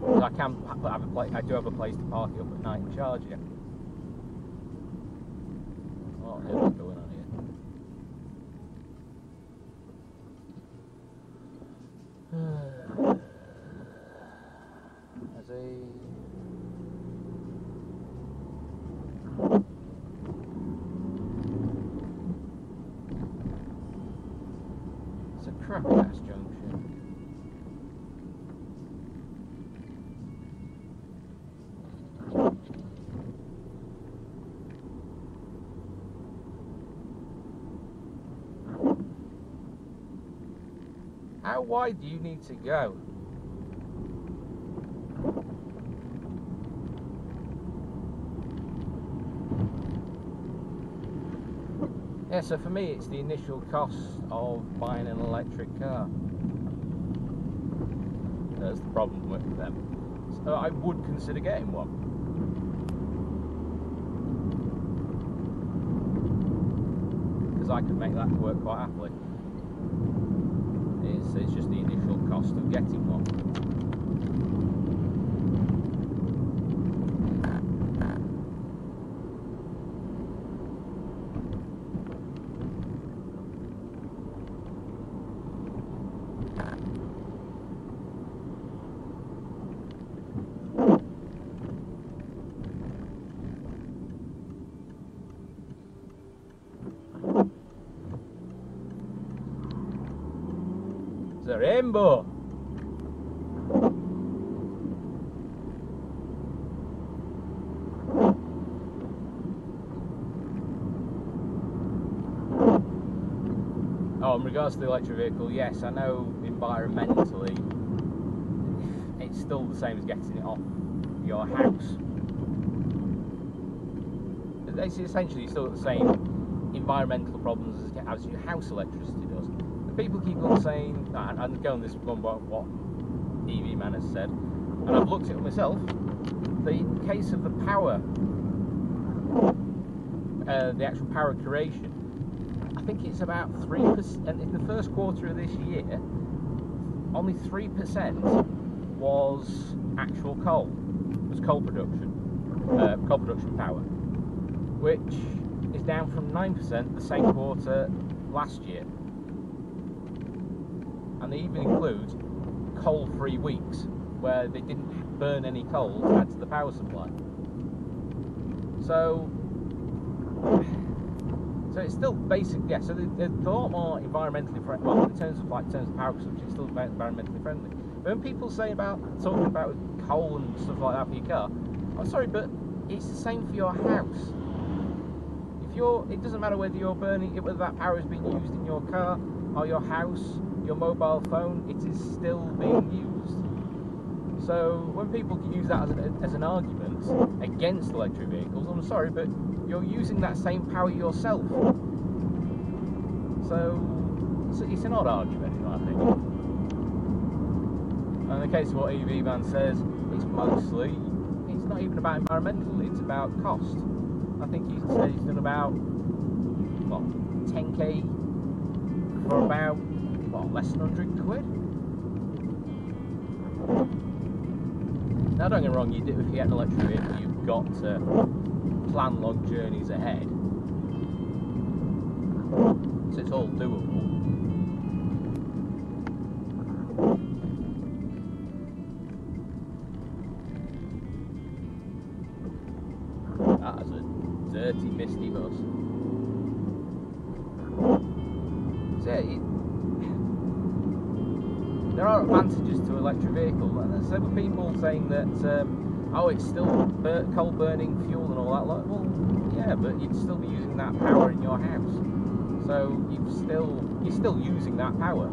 So I do have a place to park it up at night and charge it. What the hell is going on here? As traffic gas junction. How wide do you need to go? Yeah, so for me it's the initial cost of buying an electric car. That's the problem with them. So I would consider getting one. Because I could make that work quite happily. It's just the initial cost of getting one. It's a rainbow. Oh, in regards to the electric vehicle, yes, I know environmentally it's still the same as getting it off your house. It's essentially still the same environmental problems as your house electricity does. People keep on saying, and going this one about what EV Man has said, and I've looked at it myself. The case of the power, the actual power creation, I think it's about 3%. In the first quarter of this year, only 3% was actual coal. Was coal production power, which is down from 9% the same quarter last year. And they even include coal-free weeks where they didn't burn any coal to add to the power supply. So it's still basic, yeah. So they're a lot more environmentally friendly. Well, in terms of power consumption, it's still environmentally friendly. But when people say talking about coal and stuff like that for your car, I'm sorry, but it's the same for your house. It doesn't matter whether you're burning it, whether that power is being used in your car or your house, your mobile phone, it is still being used. So when people use that as an argument against electric vehicles, I'm sorry, but you're using that same power yourself. So it's an odd argument in my opinion. And in the case of what EV Man says, it's not even about environmental, it's about cost. I think he said he's done about, what, 10k for about, what, less than 100 quid? Now don't get me wrong, if you get an electric vehicle, you've got to plan long journeys ahead. So it's all doable. That is a dirty, misty bus. So there are advantages to electric vehicle, and there's several people saying that oh, it's still coal burning fuel and all that. Well, yeah, but you'd still be using that power in your house, so you're still using that power.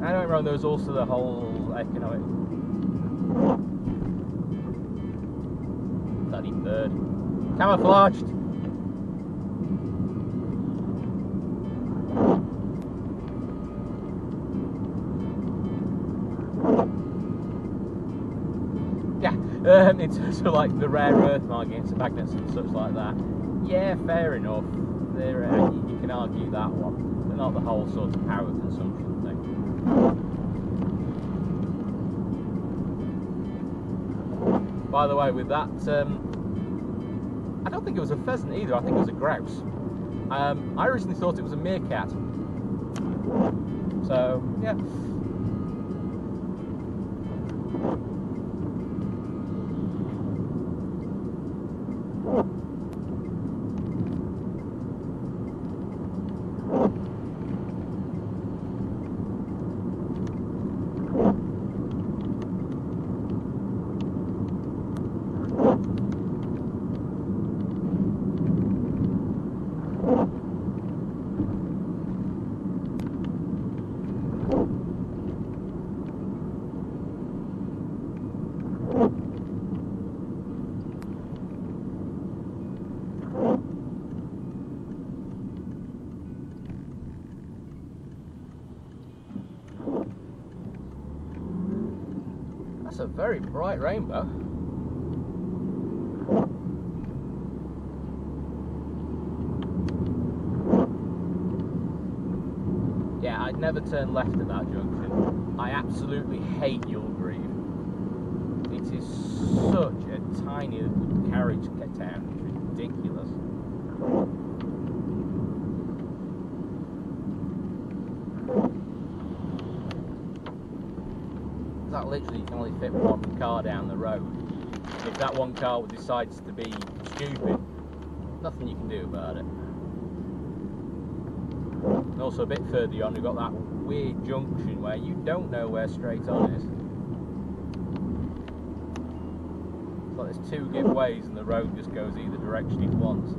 I don't know. There's also the whole economic. Bloody bird, camouflaged. In terms of like the rare earth magnets and such like that, yeah, fair enough. You can argue that one, but not the whole sort of power consumption thing. By the way, with that, I don't think it was a pheasant either. I think it was a grouse. I originally thought it was a meerkat. So yeah. very bright rainbow. Yeah, I'd never turn left at that junction. I absolutely hate You'll Grieve. It is such a tiny little carriage town. It's ridiculous. That literally, you can only fit one car down the road. If that one car decides to be stupid, nothing you can do about it. And also a bit further on, we've got that weird junction where you don't know where straight on is. It's like there's two giveaways and the road just goes either direction it wants.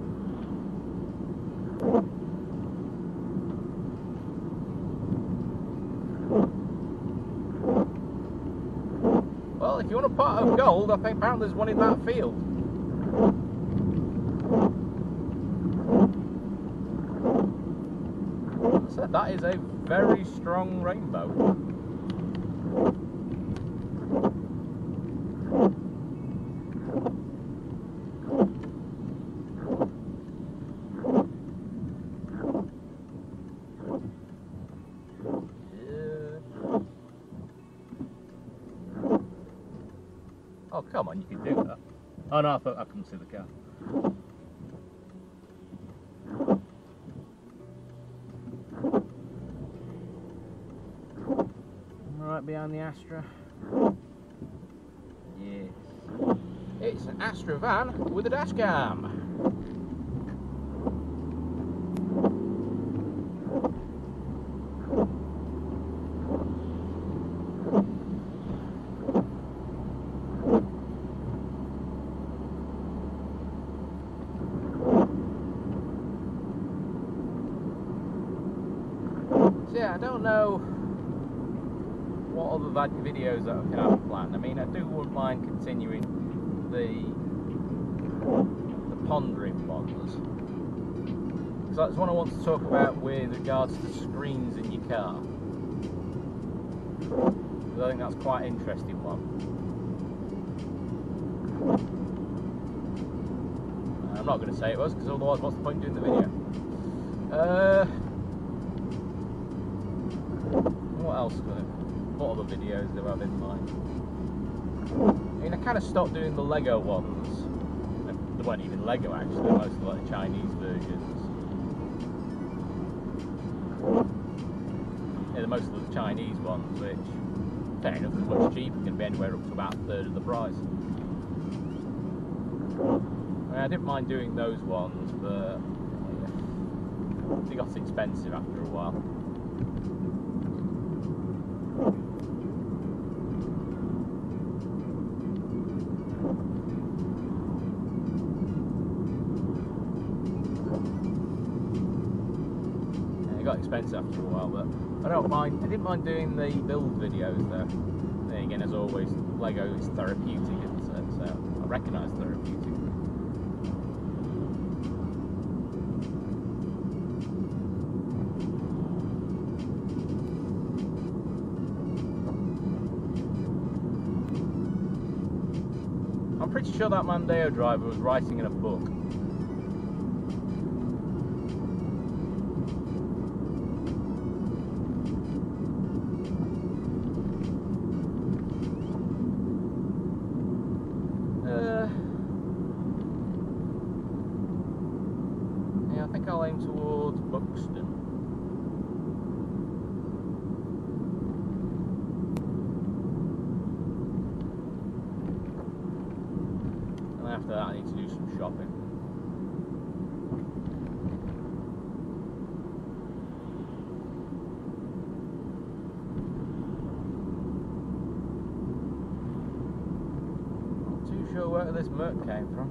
Well, if you want a pot of gold, I think apparently there's one in that field. So that is a very strong rainbow. Oh, come on, you can do that. Oh no, I thought I couldn't see the car. Right behind the Astra. Yes. It's an Astra van with a dash cam. So yeah, I don't know what other videos that I can have planned. I mean, I wouldn't mind continuing the pondering ones, because that's one I want to talk about with regards to screens in your car. Because I think that's quite an interesting one. I'm not going to say it was, because otherwise what's the point in doing the video? What else could it? What other videos do I have in mind? I mean, I kind of stopped doing the Lego ones. They weren't even Lego actually, they're mostly like the Chinese versions. Yeah, they're mostly the Chinese ones, which, fair enough, they're much cheaper, can be anywhere up to about a third of the price. I mean, I didn't mind doing those ones, but they got expensive after a while. Expensive after a while, but I didn't mind doing the build videos though. Then again, as always, Lego is therapeutic, isn't it? So I recognise therapeutic. I'm pretty sure that Mondeo driver was writing in a book. I think I'll aim towards Buxton. And after that I need to do some shopping. Not too sure where this Merc came from.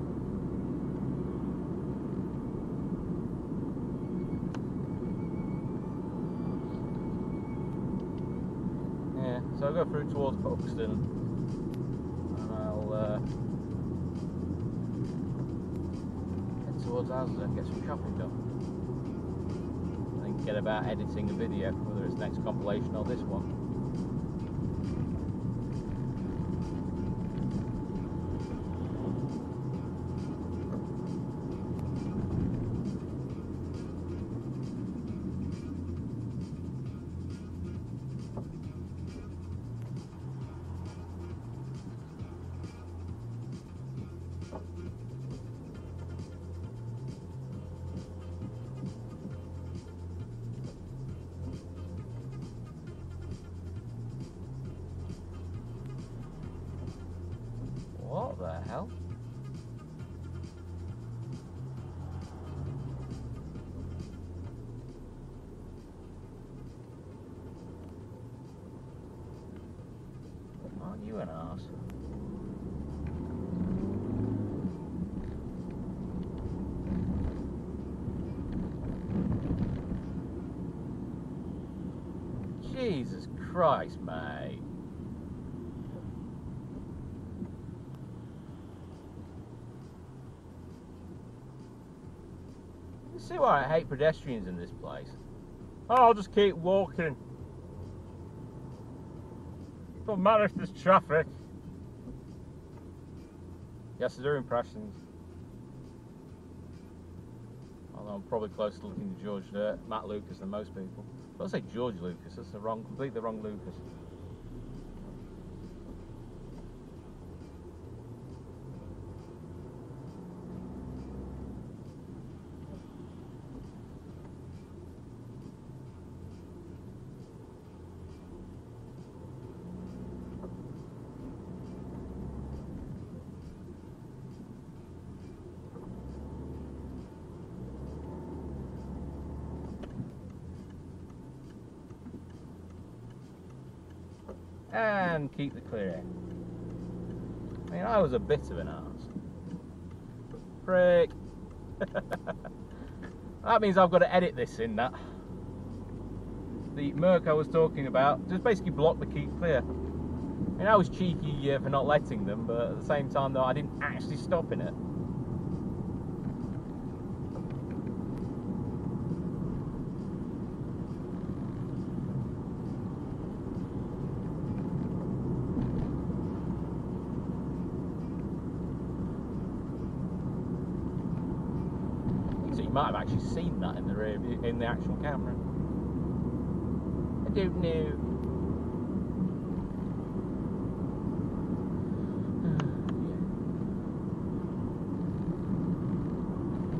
So I'll go through towards Buxton and I'll head towards Asda and get some shopping done. And then get about editing a video, whether it's the next compilation or this one. the hell? Aren't you an arse? Jesus Christ, mate. You see why I hate pedestrians in this place? Oh, I'll just keep walking. Don't matter if there's traffic. Yes, they're impressions. Although I'm probably closer looking to Matt Lucas than most people. I'll say George Lucas, that's completely wrong Lucas. And keep the clear air. I mean, I was a bit of an arse. Prick. That means I've got to edit this in that. The Merc I was talking about just basically blocked the keep clear. I mean, I was cheeky for not letting them, but at the same time though, I didn't actually stop in it. You might have actually seen that in the rear view, in the actual camera. I don't know.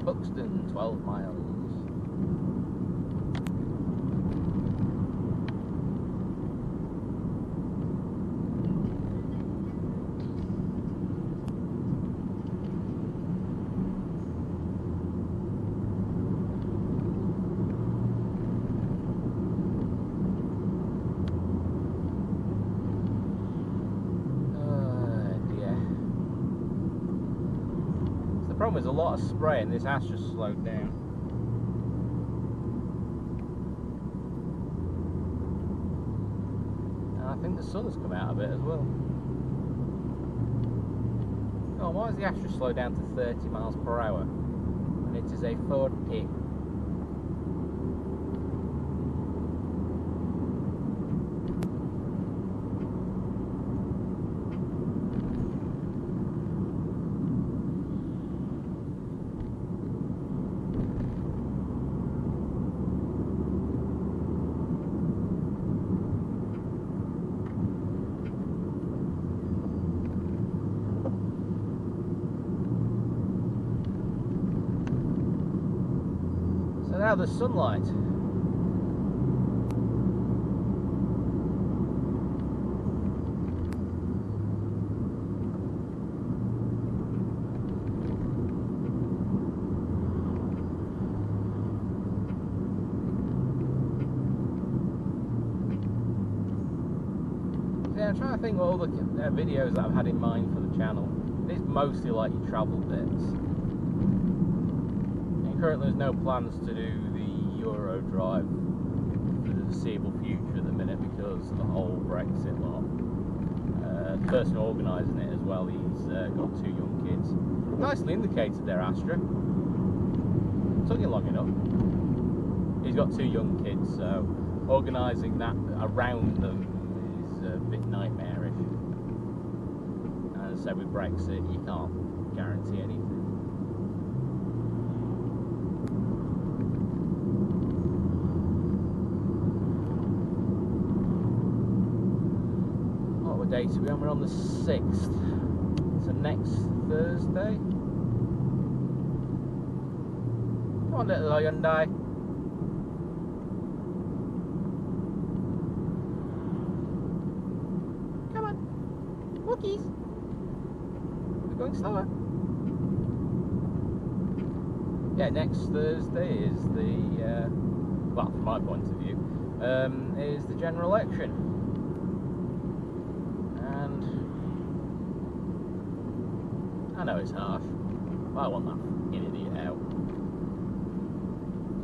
Buxton, 12 miles. The problem is a lot of spray and this has just slowed down. And I think the sun has come out of it as well. Oh, why has the Astra slowed down to 30 miles per hour? And it is a Ford Pick. Now the sunlight. Yeah, I'm trying to think what all the videos that I've had in mind for the channel. It's mostly like your travel bits. Currently there's no plans to do the Euro drive for the foreseeable future at the minute because of the whole Brexit lot. The person organising it as well, he's got 2 young kids. Nicely indicated there, Astra. Took you long enough. He's got 2 young kids, so organising that around them is a bit nightmarish. And as I said, with Brexit, you can't guarantee anything. Date are we on? We're on the 6th. So next Thursday. Come on, little Hyundai. Come on, Wookiees. going slower. Yeah, next Thursday is the, well, from my point of view, is the general election. And I know it's harsh, but I want that fucking idiot out.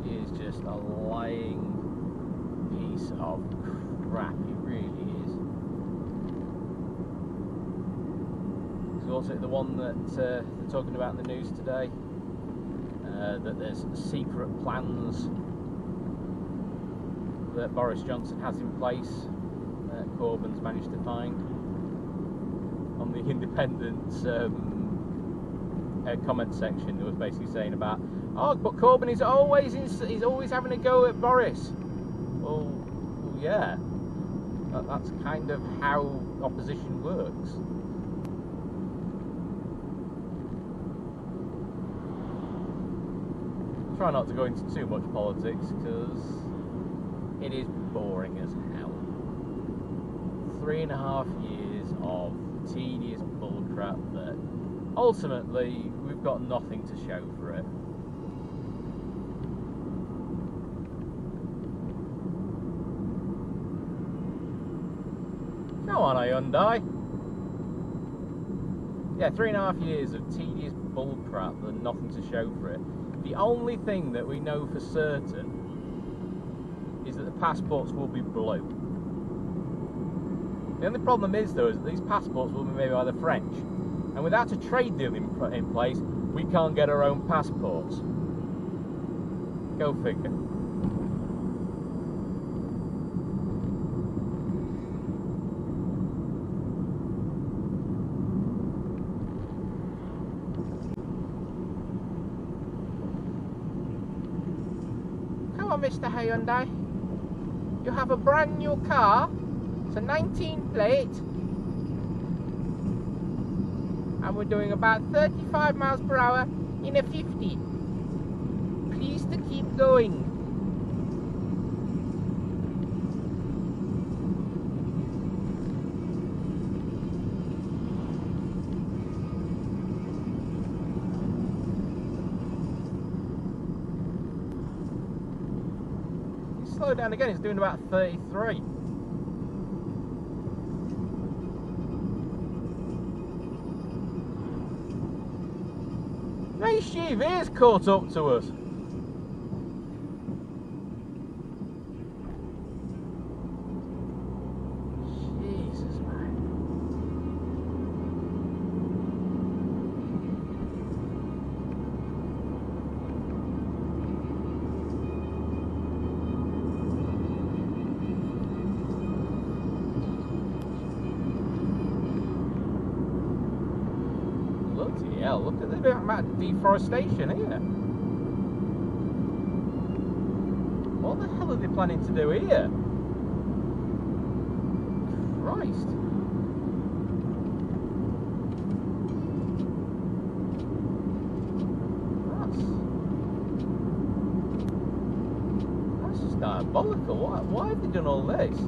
He is just a lying piece of crap, he really is. He's also the one that they're talking about in the news today, that there's secret plans that Boris Johnson has in place that Corbyn's managed to find. On the Independent comment section, there was basically saying about, oh, but Corbyn is always he's always having a go at Boris. Well, yeah, that's kind of how opposition works. Try not to go into too much politics because it is boring as hell. 3.5 years of tedious bullcrap that ultimately we've got nothing to show for it. Come on, Hyundai. Yeah, 3.5 years of tedious bullcrap and nothing to show for it. The only thing that we know for certain is that the passports will be blue. The only problem is, though, is that these passports will be made by the French. And without a trade deal in place, we can't get our own passports. Go figure. Come on, Mr. Hyundai. You have a brand new car. It's a 19 plate. And we're doing about 35 miles per hour in a 50. Please to keep going. Slow down again, it's doing about 33. Nice SUV's caught up to us. Jesus, man. Bloody hell, look at the amount of deforestation here. What the hell are they planning to do here? Christ. That's just diabolical. Why have they done all this?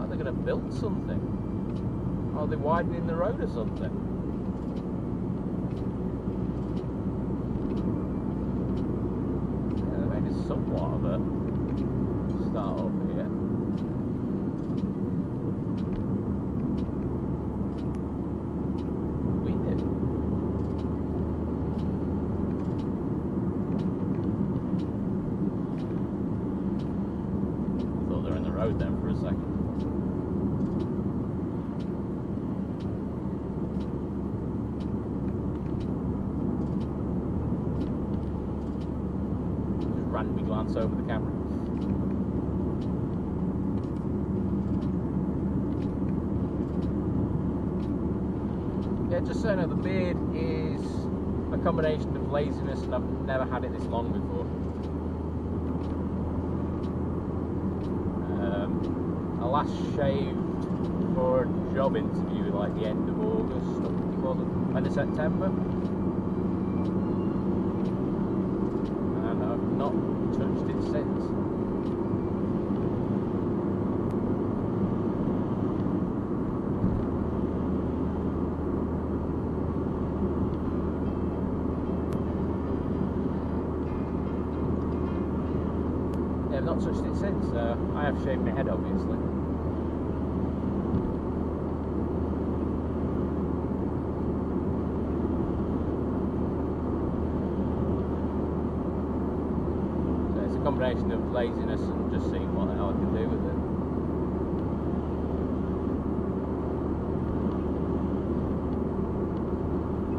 They're going to build something. Or are they widening the road or something? Yeah, they made it somewhat of a start over here. Weird. Thought they were in the road then for a second. Randomly glance over the camera. Yeah, just so you know, the beard is a combination of laziness and I've never had it this long before. I last shaved for a job interview like the end of August, I think it was, end of September. Not touched it Yeah, I've not touched it since. I have shaved my head, obviously. So it's a combination of laziness and just seeing what the hell I can do with it.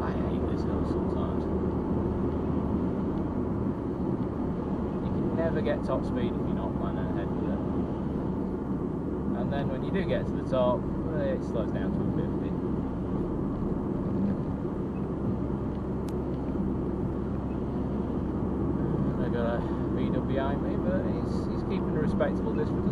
I hate this hill sometimes. You can never get top speed if you're not planning ahead with it. And then when you do get to the top, it slows down to a 50. I got a Peugeot behind me, but he's keeping a respectable distance.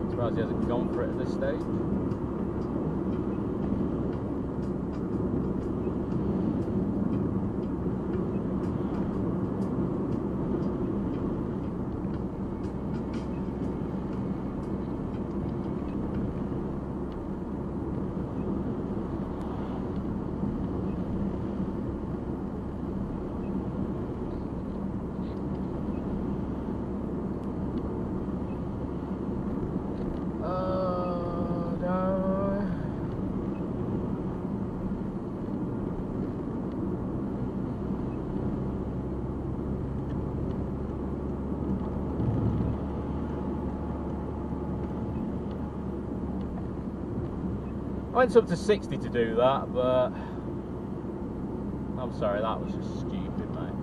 Surprised he hasn't gone for it at this stage. I went up to 60 to do that, but I'm sorry, that was just stupid, mate.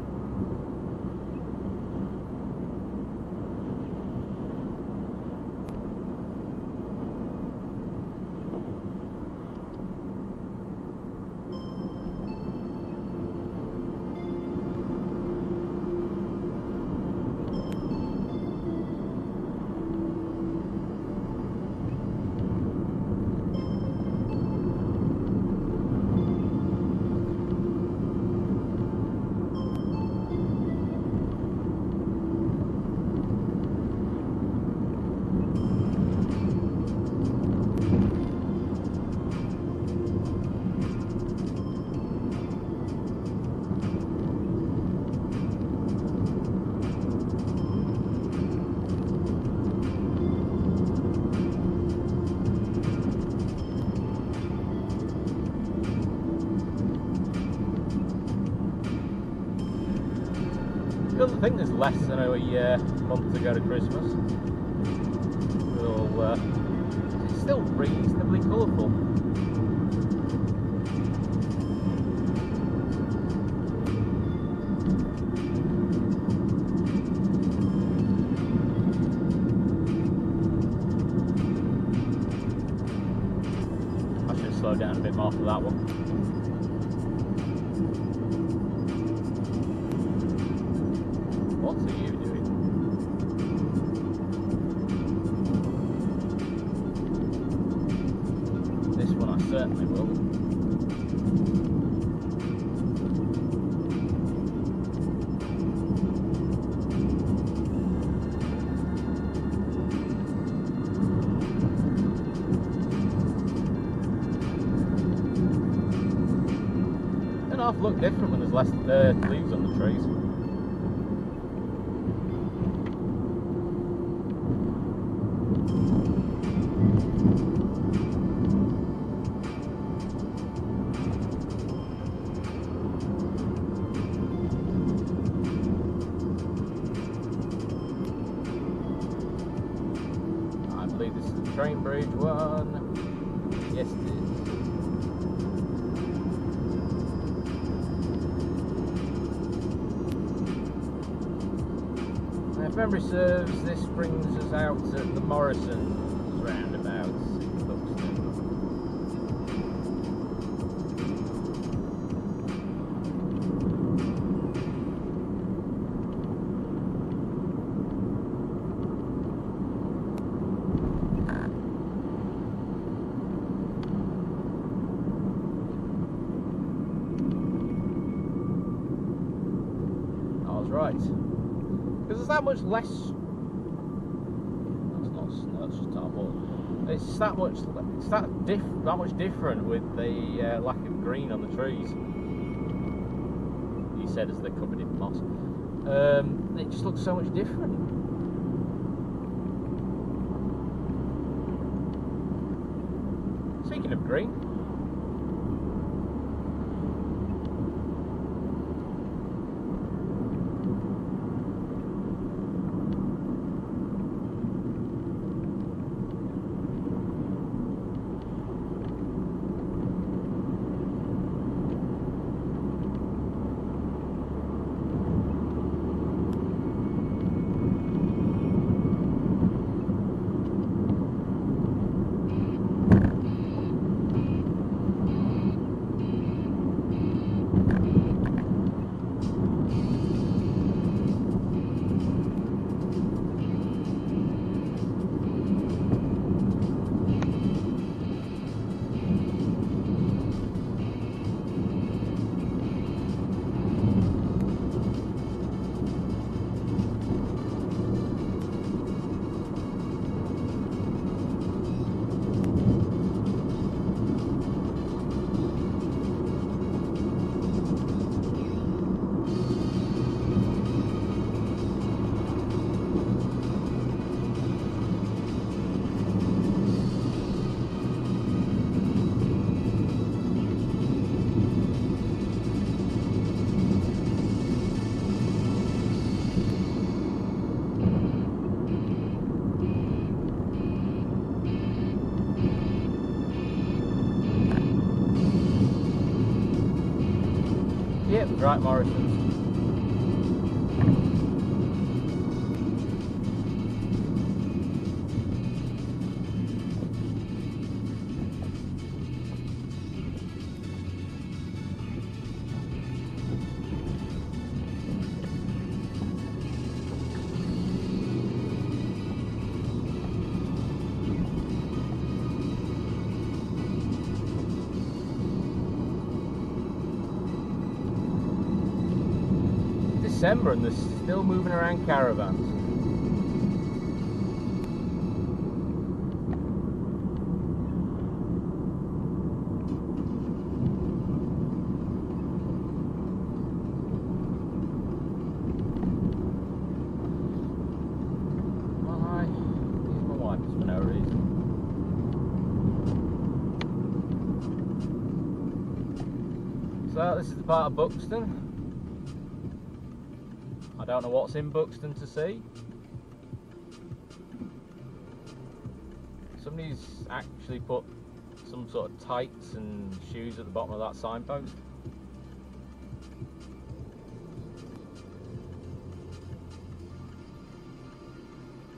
I think there's less than a month to go to Christmas. It's still reasonably colourful. I should slow down a bit more for that one. What are you doing? This one I certainly will. An half look different when there's less leaves on the trees. I believe this is the train bridge one. Yes, it is. If memory serves, this brings us out at the Morrison's roundabout in Buxton. I was right. Because there's that much less. That's not No, it's just tarpaulin. It's that much. It's that much different with the lack of green on the trees. He said as they're covered in moss. It just looks so much different. Speaking of green. Yep, right, Morrison's. December and they're still moving around caravans. Well, I use my wipers for no reason. So this is the part of Buxton. I don't know what's in Buxton to see. Somebody's actually put some sort of tights and shoes at the bottom of that signpost.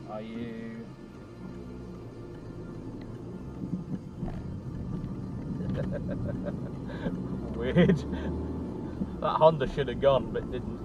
Are you... Weird. That Honda should have gone but didn't.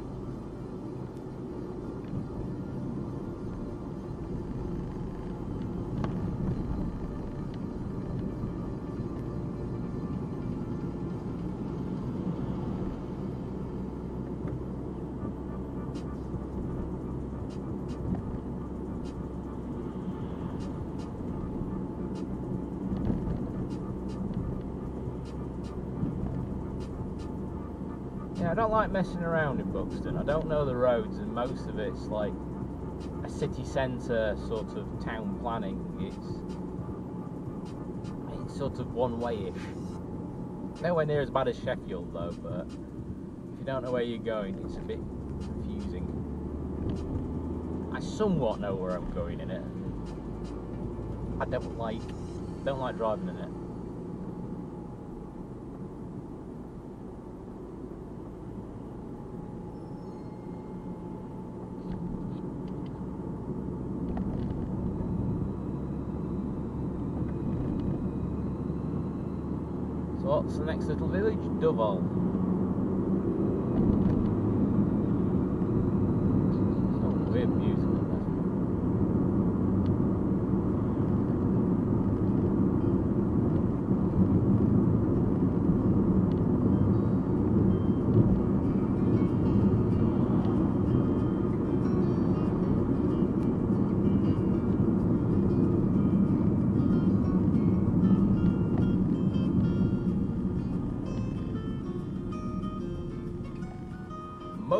Yeah, I don't like messing around in Buxton. I don't know the roads, and most of it's like a city centre sort of town planning. It's sort of one-way-ish. Nowhere near as bad as Sheffield though, but if you don't know where you're going, it's a bit confusing. I somewhat know where I'm going in it. I don't like driving in it. So what's the next little village? Double. So weird music.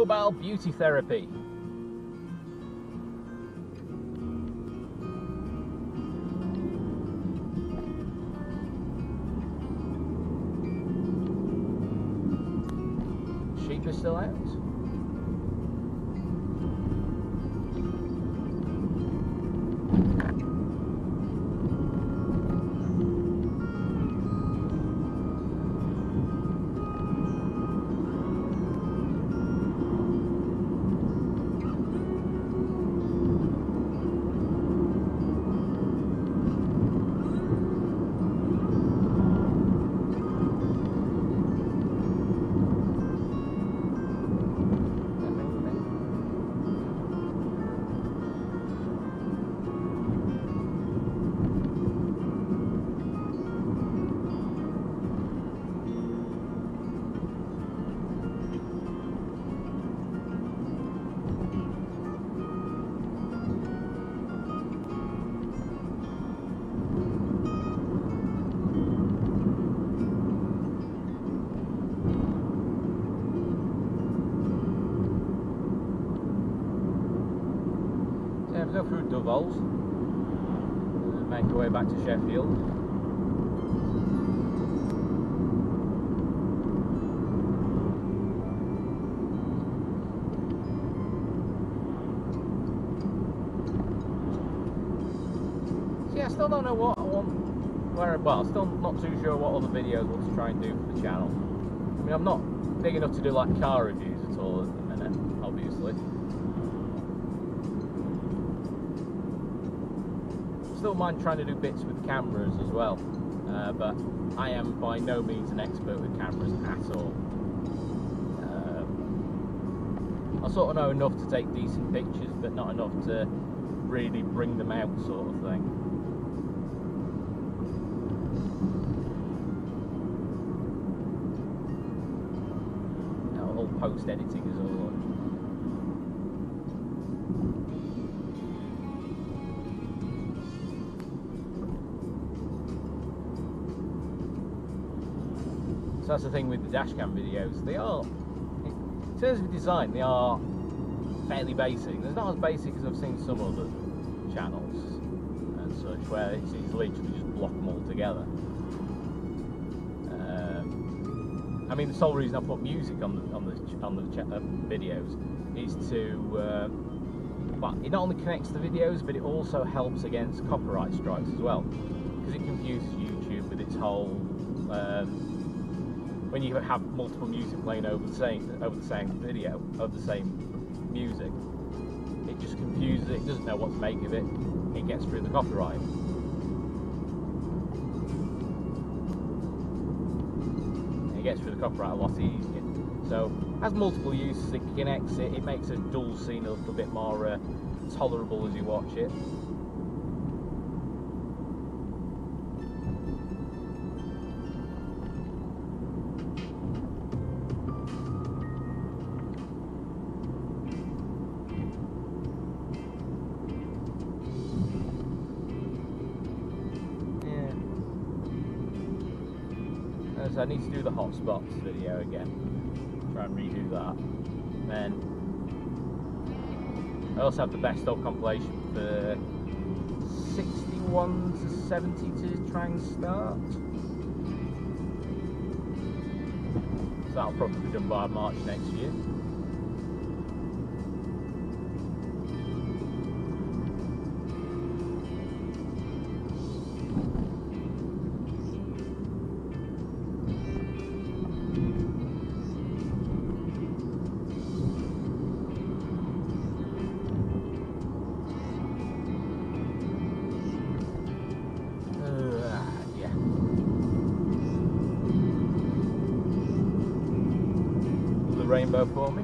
Mobile beauty therapy. Sheep are still out. Go through Deux and make our way back to Sheffield. So yeah, I still don't know what I want, well, still not too sure what other videos I want to try and do for the channel. I mean, I'm not big enough to do like car reviews at all at the minute, obviously. Still mind trying to do bits with cameras as well, but I am by no means an expert with cameras at all. I sort of know enough to take decent pictures, but not enough to really bring them out, sort of thing. Now, all post editing is all. So that's the thing with the dashcam videos. They are, in terms of design, they are fairly basic. They're not as basic as I've seen some other channels and such, where it's literally just block them all together. I mean, the sole reason I put music on the videos is to, well, it not only connects the videos, but it also helps against copyright strikes as well, because it confuses YouTube with its whole. When you have multiple music playing over the same video, over the same music, it just confuses it. It doesn't know what to make of it. It gets through the copyright. It gets through the copyright a lot easier. So, as multiple uses, it connects it. It makes a dull scene a little bit more tolerable as you watch it. So I need to do the hotspots video again, try and redo that. Then I also have the best of compilation for 61 to 70 to try and start. So that'll probably be done by March next year. Rainbow for me.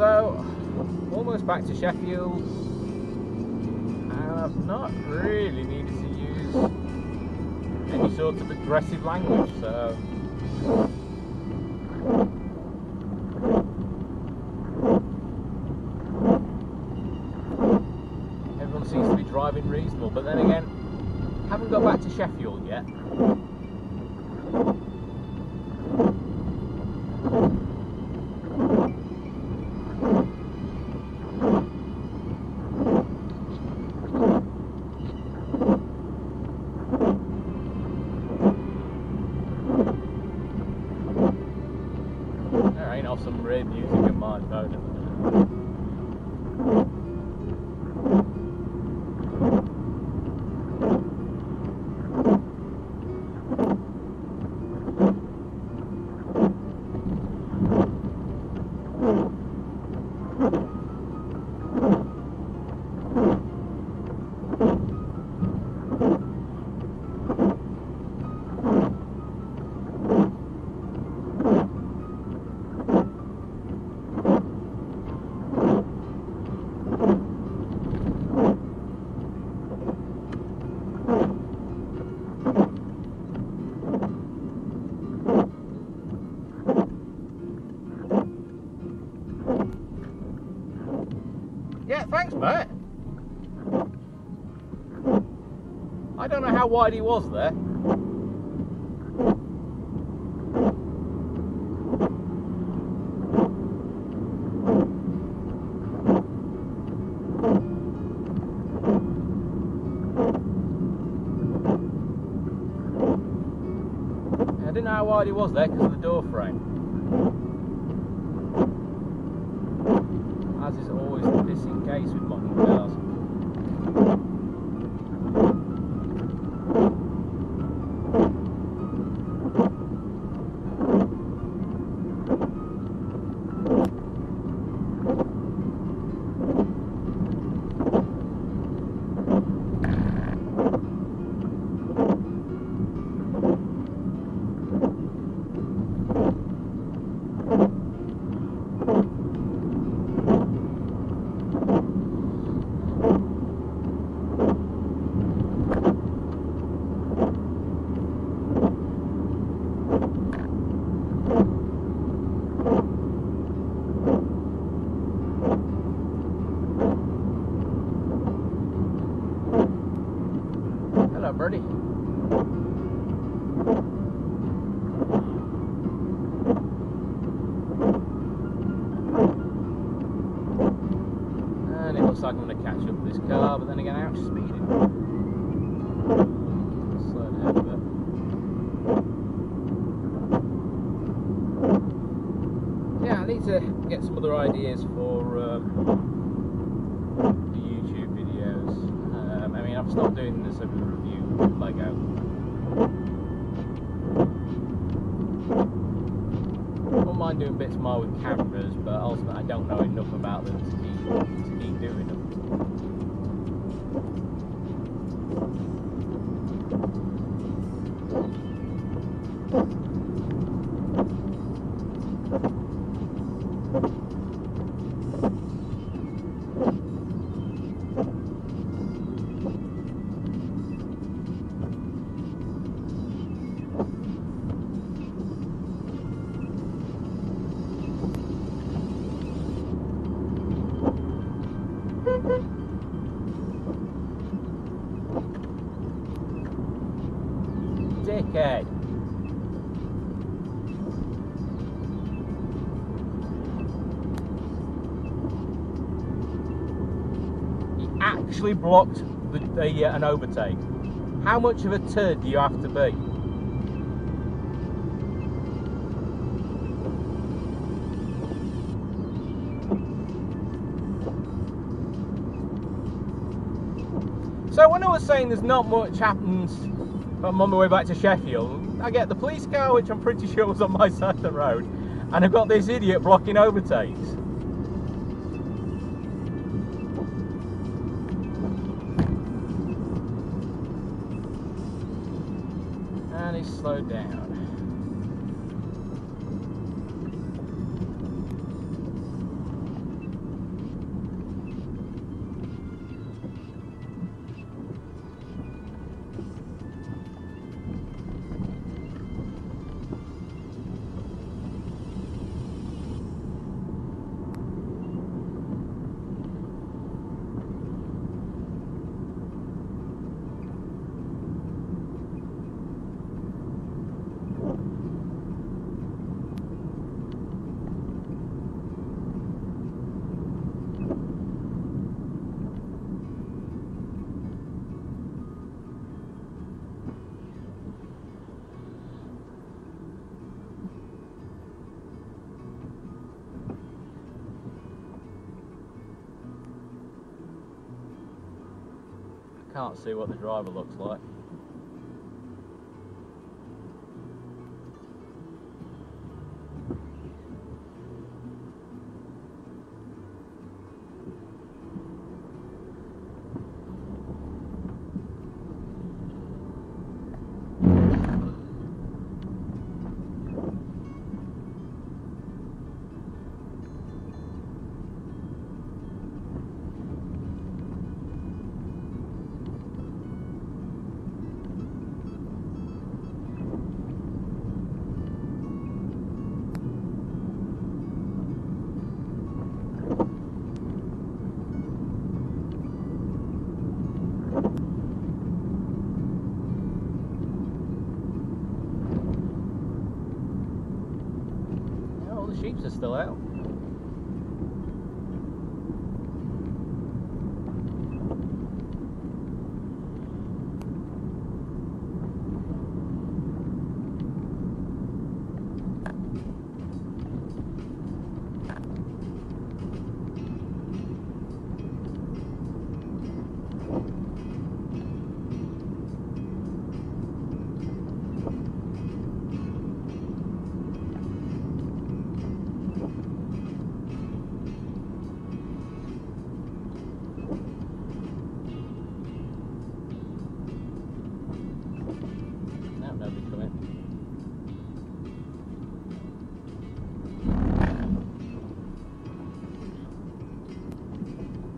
So, almost back to Sheffield, and I've not really needed to use any sort of aggressive language, so everyone seems to be driving reasonable. But then again, haven't got back to Sheffield yet. There ain't off some rave music in my phone at the minute. Yeah, thanks, mate. I don't know how wide he was there. I didn't know how wide he was there because of the door frame. As is always the pissing case with modern cars. Hello, birdie. And it looks like I'm going to catch up with this car, but then again, ouch, speeding. Slow down a bit. Yeah, I need to get some other ideas for the YouTube videos. I mean, I've stopped doing this over review with Lego. I wouldn't mind doing bits more with cameras, but ultimately I don't know enough about them to keep doing them. Dickhead. He actually blocked an overtake. How much of a turd do you have to be? So when I was saying there's not much happens, I'm on my way back to Sheffield, I get the police car, which I'm pretty sure was on my side of the road, and I've got this idiot blocking overtakes. And he's slowed down. Can't see what the driver looks like. Sheeps are still out.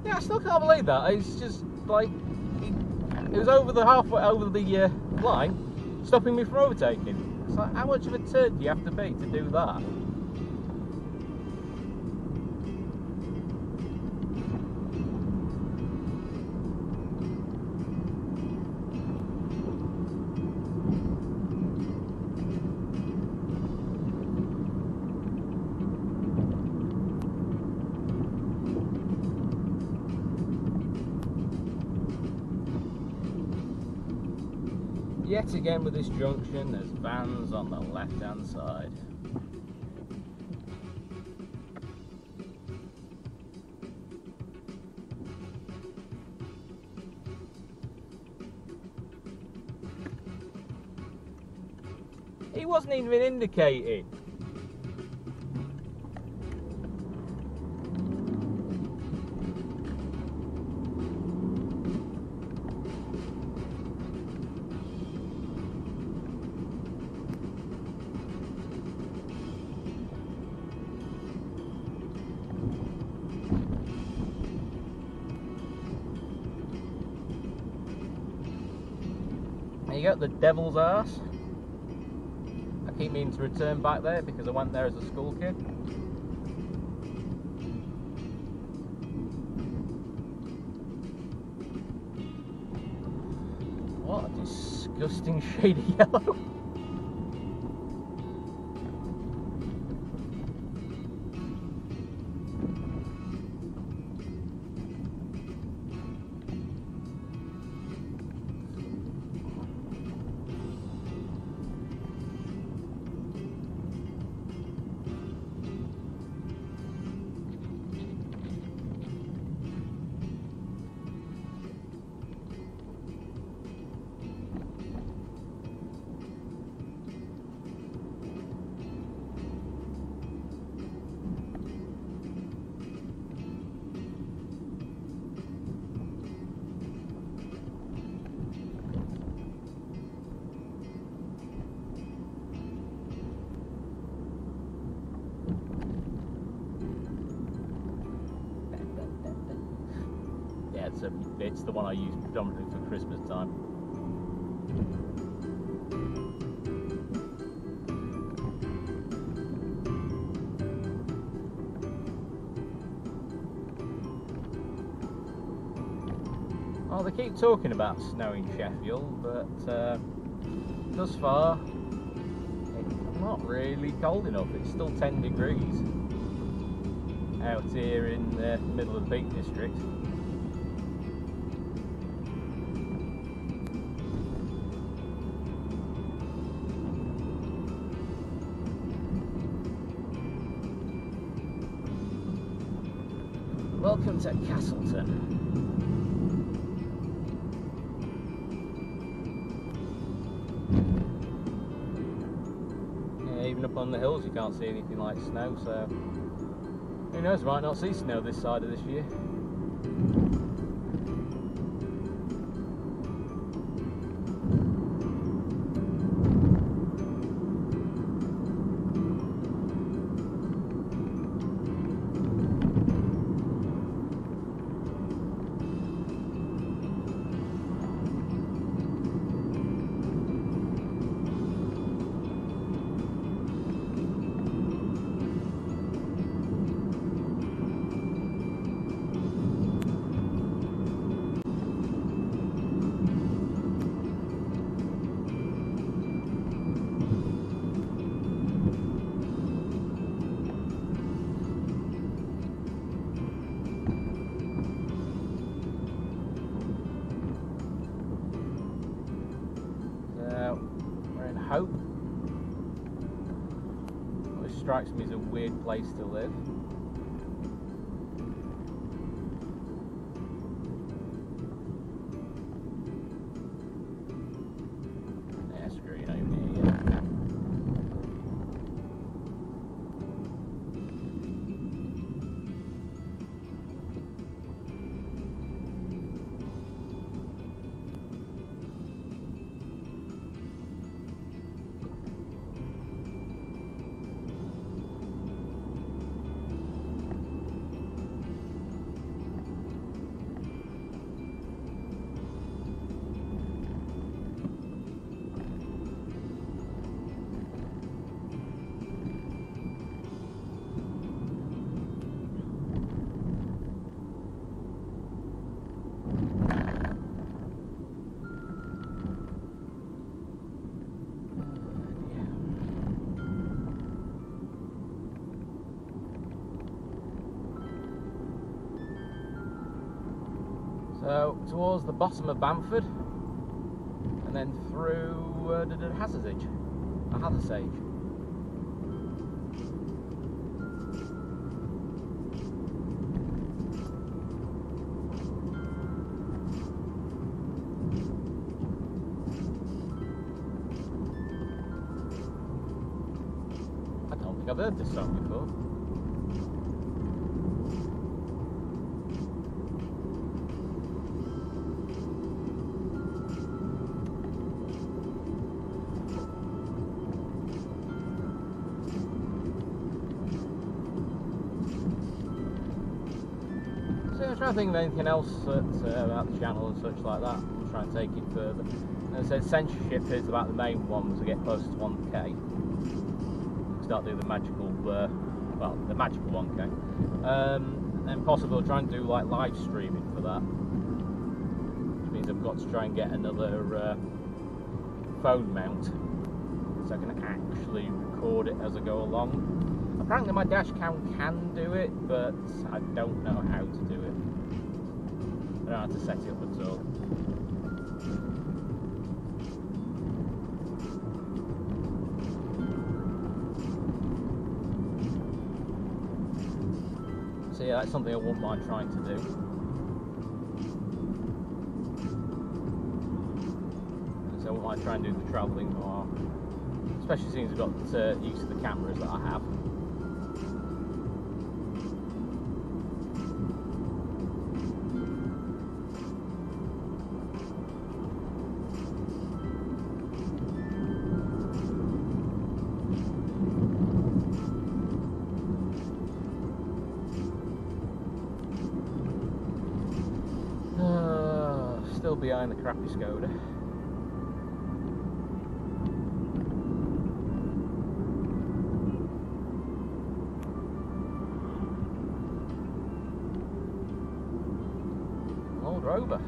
I still can't believe that. It's just like it was over the halfway over the line, stopping me from overtaking. It's like, how much of a turd do you have to be to do that? Yet again with this junction, there's vans on the left hand side. He wasn't even indicated. You got the devil's arse. I keep meaning to return back there because I went there as a school kid. What a disgusting shade of yellow. It's the one I use predominantly for Christmas time. Well, they keep talking about snow in Sheffield, but thus far it's not really cold enough. It's still 10 degrees out here in the middle of the Peak District. Welcome to Castleton. up on the hills you can't see anything like snow, so who knows, we might not see snow this side of this year. Hope. Which strikes me as a weird place to live. Yeah, screw it, over here. So towards the bottom of Bamford, and then through Hathersage. I don't think I've heard this song before. I'm trying to think of anything else about the channel and such like that. I'll try and take it further. As I said, censorship is about the main one as I get closer to 1K. Start doing the magical, the magical 1K. And possibly I'll try and do like live streaming for that. Which means I've got to try and get another phone mount so I can actually record it as I go along. Apparently my dash cam can do it, but I don't know how to do it. I don't know how to set it up at all. So yeah, that's something I wouldn't mind trying to do. So I wouldn't mind trying to do the travelling more, especially since I've got used to the cameras that I have. Still behind the crappy Skoda. Old Rover.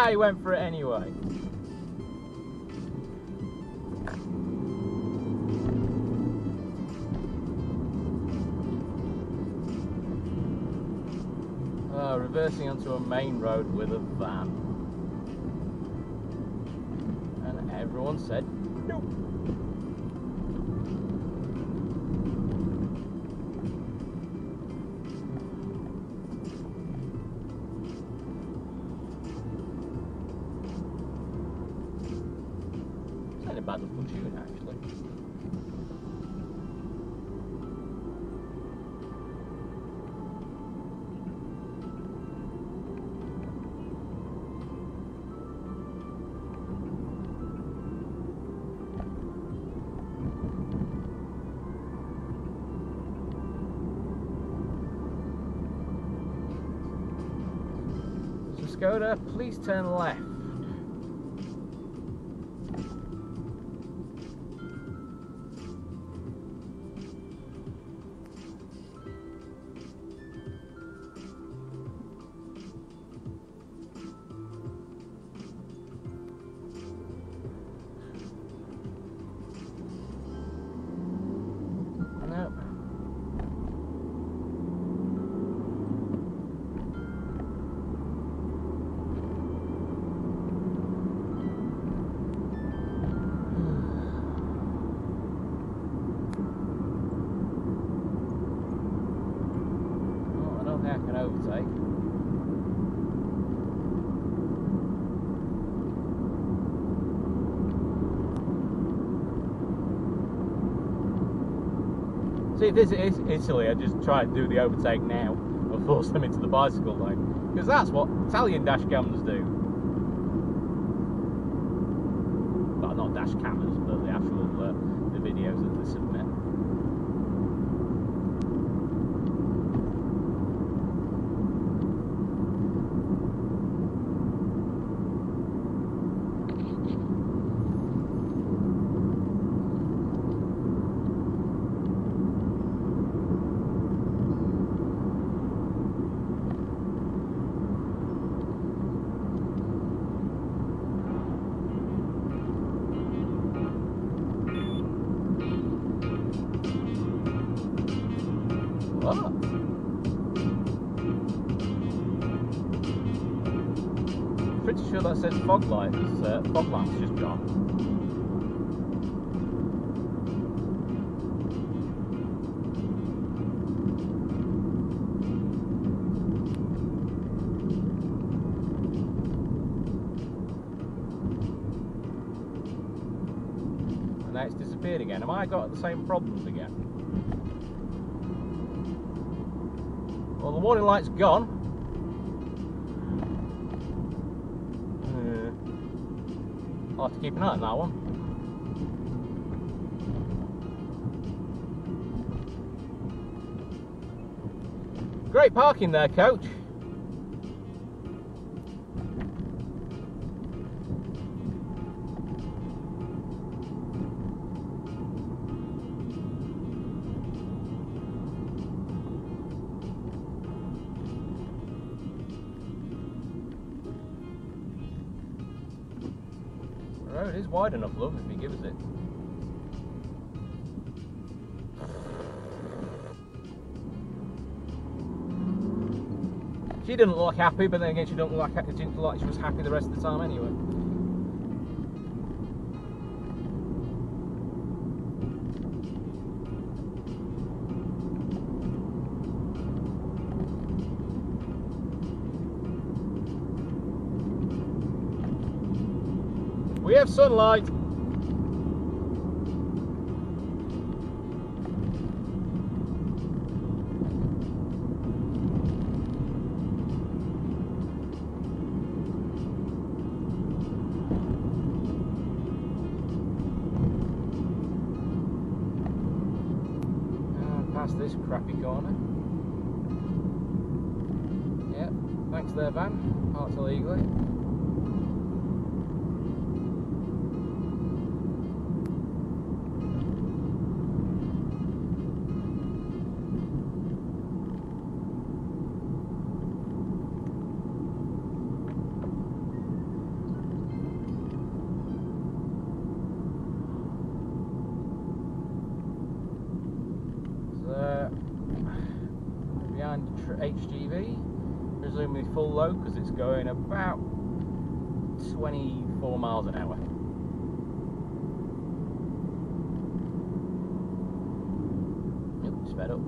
He went for it anyway. Reversing onto a main road with a van. And everyone said nope. It's not a bad little tune actually. Skoda, please turn left. I can overtake. See, if this is Italy, I just try and do the overtake now and force them into the bicycle lane, because that's what Italian dash cams do. Well, not dash cameras, but the actual the videos that they submit. What? Pretty sure that says fog lights. Fog lamp's just gone. And now it's disappeared again. Have I got the same problems again? Well, the warning light's gone. I'll have to keep an eye on that one. Great parking there, coach. The road is wide enough, love, if he gives it. She didn't look happy, but then again, she didn't look like she was happy the rest of the time anyway. We have sunlight. Past this crappy corner. Yep, thanks there, van. Parked illegally. behind the HGV, presumably full load because it's going about 24 miles an hour. Yep, sped up.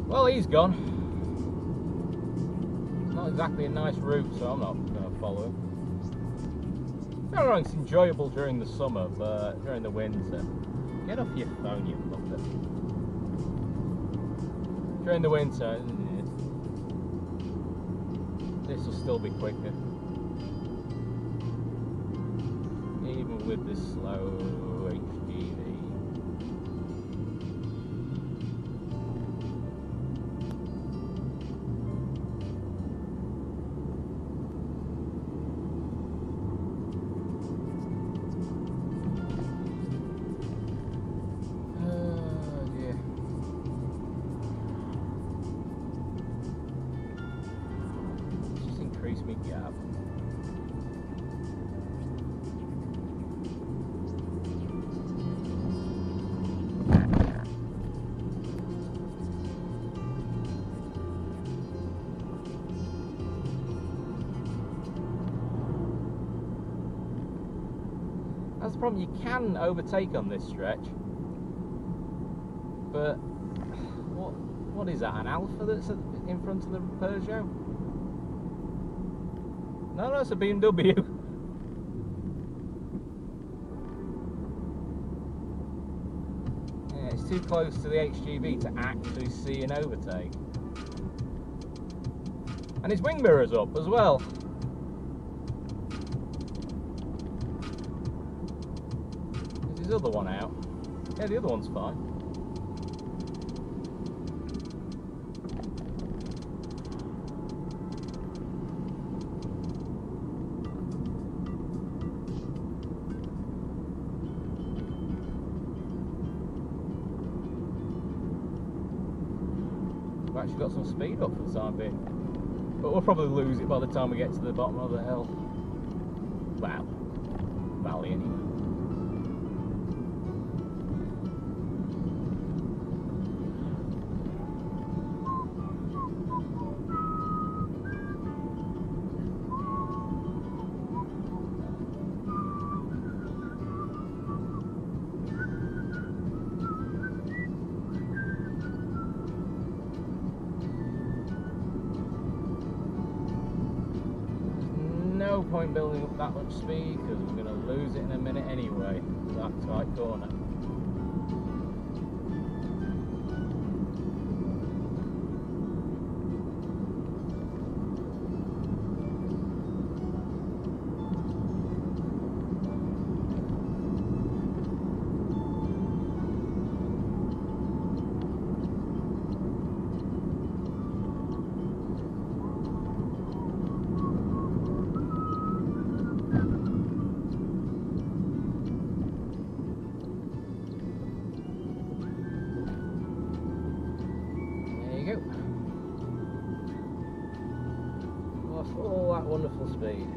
Well, he's gone. It's not exactly a nice route, so I'm not going to follow him. I don't know, it's enjoyable during the summer, but during the winter, get off your phone, you fucker. During the winter, this will still be quicker. Even with this slow HGV. Increase me gap. That's the problem, you can overtake on this stretch, but what is that, an Alpha that's in front of the Peugeot? No, it's a BMW. Yeah, it's too close to the HGV to actually see an overtake. And his wing mirror's up as well. Is his other one out? Yeah, the other one's fine. We've actually got some speed up for the time being, but we'll probably lose it by the time we get to the bottom of the hill. Wow, valley anyway. No point building up that much speed because we're going to lose it in a minute anyway. That tight corner. Lost all that wonderful speed.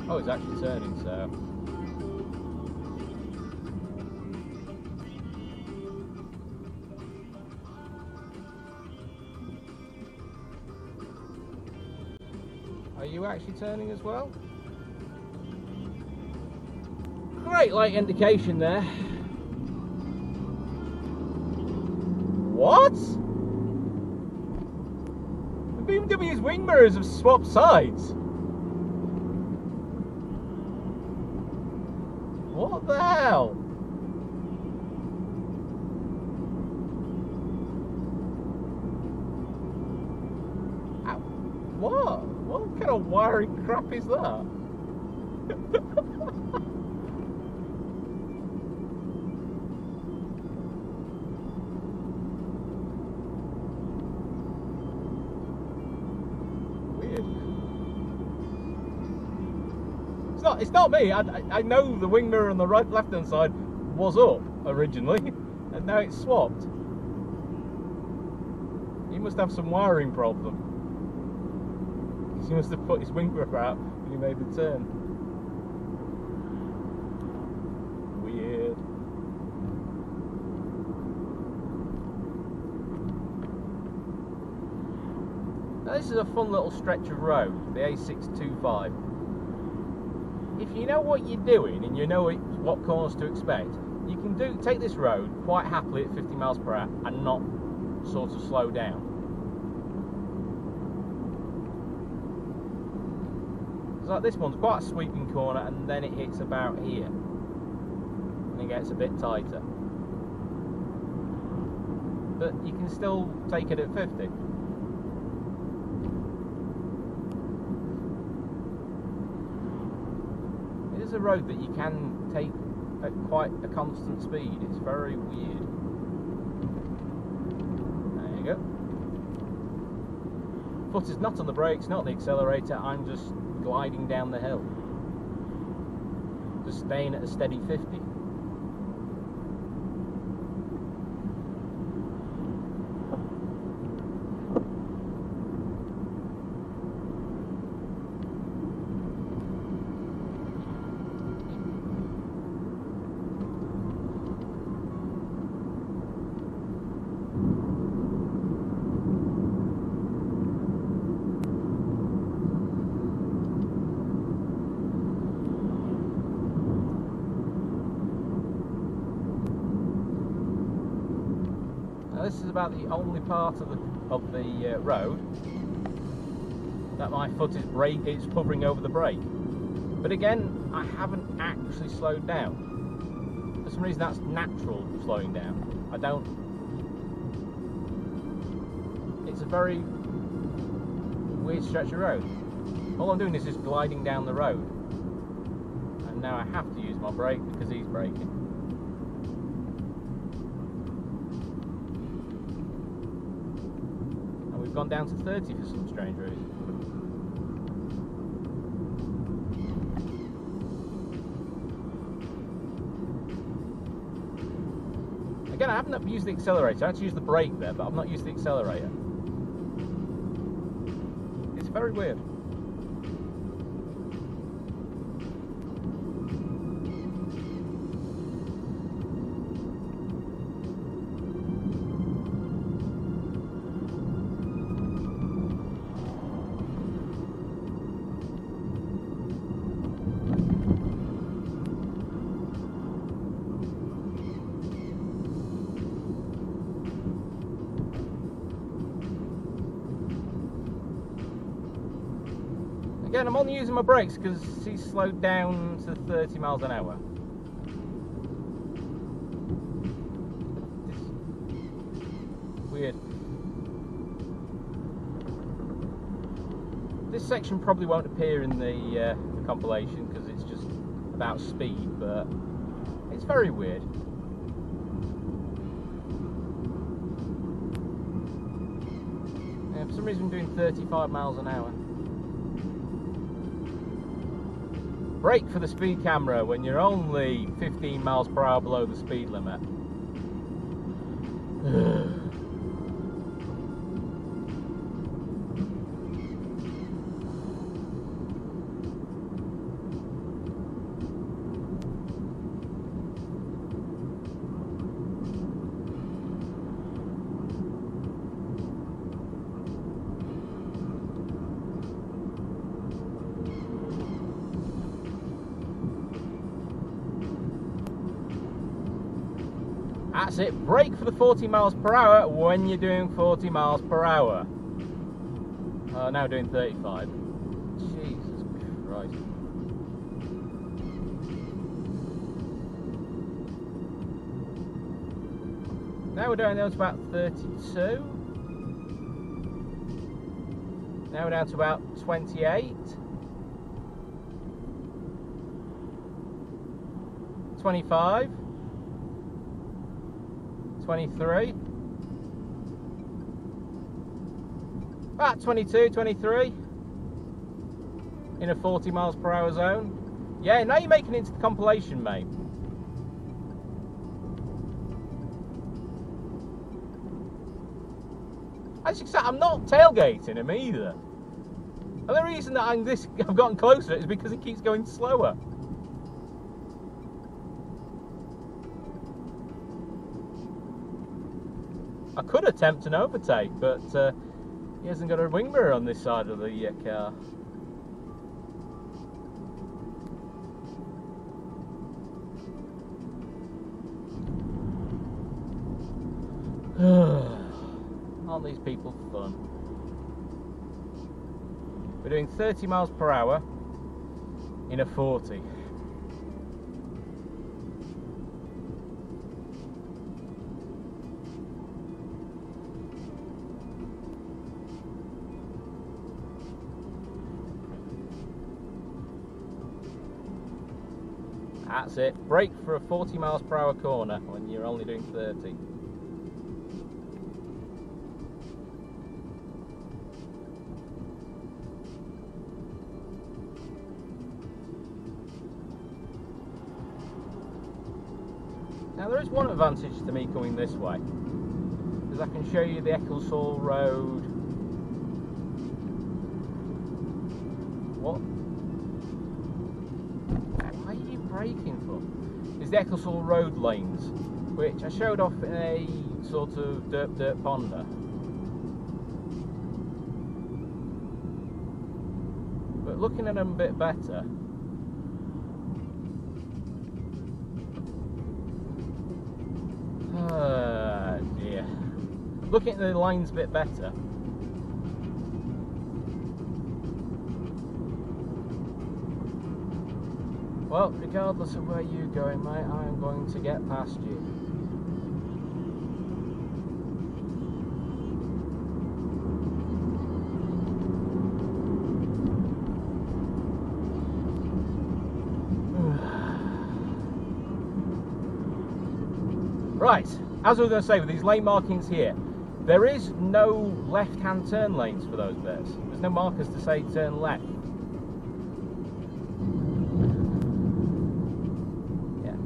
Oh, it's actually turning, so... Are you actually turning as well? Great light indication there. What? The BMW's wing mirrors have swapped sides. What the hell? What? What kind of wiring crap is that? Weird. It's not me. I know the wing mirror on the right left hand side was up originally, and now it's swapped. He must have some wiring problem. He must have put his wing mirror out when he made the turn. Weird. Now this is a fun little stretch of road, the A625. If you know what you're doing and you know what corners to expect, you can take this road quite happily at 50 miles per hour and not sort of slow down. Like this one's quite a sweeping corner, and then it hits about here and it gets a bit tighter, but you can still take it at 50. It is a road that you can take at quite a constant speed. It's very weird. There you go. Foot is not on the brakes, not on the accelerator. I'm just gliding down the hill, just staying at a steady 50. This is about the only part of the road that my foot is hovering over the brake. But again, I haven't actually slowed down. For some reason, that's natural slowing down. I don't. It's a very weird stretch of road. All I'm doing is just gliding down the road, and now I have to use my brake because he's braking. Gone down to 30 for some strange reason. Again, I haven't used the accelerator. I had to use the brake there, but I've not used the accelerator. It's very weird. Again, I'm only using my brakes because he's slowed down to 30 miles an hour. It's weird. This section probably won't appear in the compilation because it's just about speed, but it's very weird. Yeah, for some reason I'm doing 35 miles an hour. Brake for the speed camera when you're only 15 miles per hour below the speed limit. That's it. Brake for the 40 miles per hour when you're doing 40 miles per hour. Now doing 35. Jesus Christ. Now we're down to about 32. Now we're down to about 28. 25. 23. About 22, 23. In a 40 miles per hour zone. Yeah, now you're making it into the compilation, mate. As you can see, I'm not tailgating him either. And the reason that I've gotten closer is because he keeps going slower. I could attempt an overtake, but he hasn't got a wing mirror on this side of the car. Aren't these people fun? We're doing 30 miles per hour in a 40. That's it. Brake for a 40 miles per hour corner when you're only doing 30. Now there is one advantage to me coming this way, because I can show you the Ecclesall Road. What? Why are you braking for? Is the Ecclesall Road lanes, which I showed off in a sort of dirt ponder. But looking at them a bit better, dear. Looking at the lines a bit better. Well, regardless of where you're going, mate, I'm going to get past you. Right, as I was going to say, with these lane markings here, there is no left-hand turn lanes for those bits. There's no markers to say turn left. Yeah,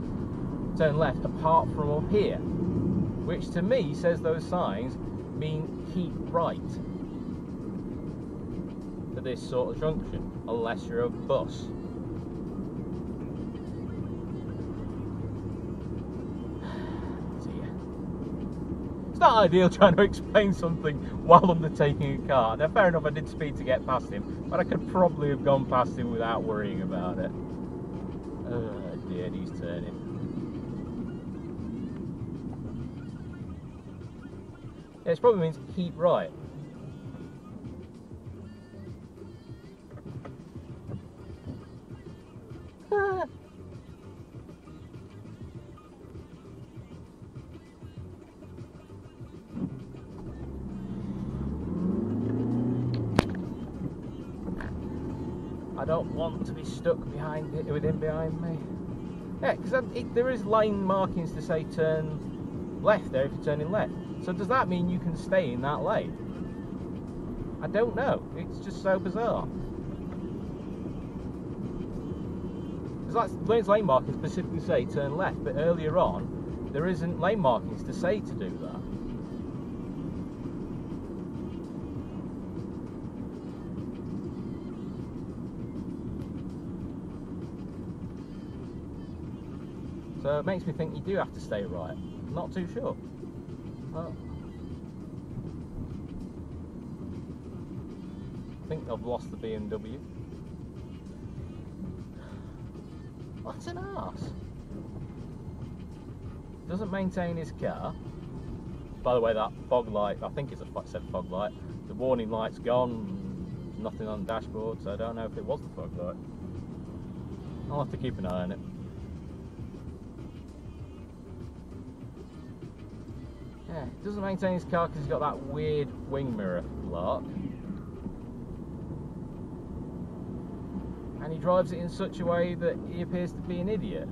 turn left apart from up here, which to me says those signs mean keep right for this sort of junction, unless you're a bus. It's not ideal trying to explain something while undertaking a car. Now, fair enough, I did speed to get past him, but I could probably have gone past him without worrying about it. Oh dear, he's turning. Yeah, it probably means keep right. I don't want to be stuck behind it with him behind me. Yeah, because there is line markings to say turn left there if you're turning left. So does that mean you can stay in that lane? I don't know. It's just so bizarre. Because those lane markings specifically say turn left, but earlier on there isn't lane markings to say to do that. So it makes me think you do have to stay right. I'm not too sure. Oh. I think I've lost the BMW. What an arse. doesn't maintain his car. By the way, that fog light, I think it's said fog light. The warning light's gone, nothing on the dashboard, so I don't know if it was the fog light. I'll have to keep an eye on it. Yeah, he doesn't maintain his car because he's got that weird wing mirror lark. And he drives it in such a way that he appears to be an idiot.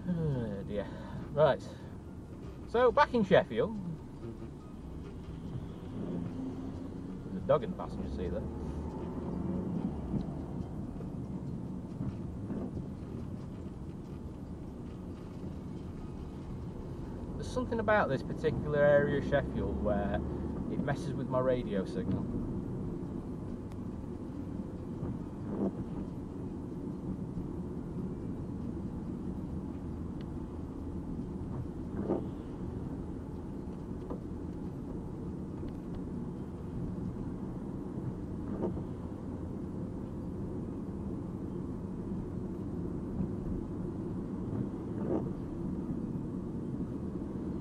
Oh dear. Right. So back in Sheffield. There's a dog in the passenger seat there. There's something about this particular area of Sheffield where it messes with my radio signal.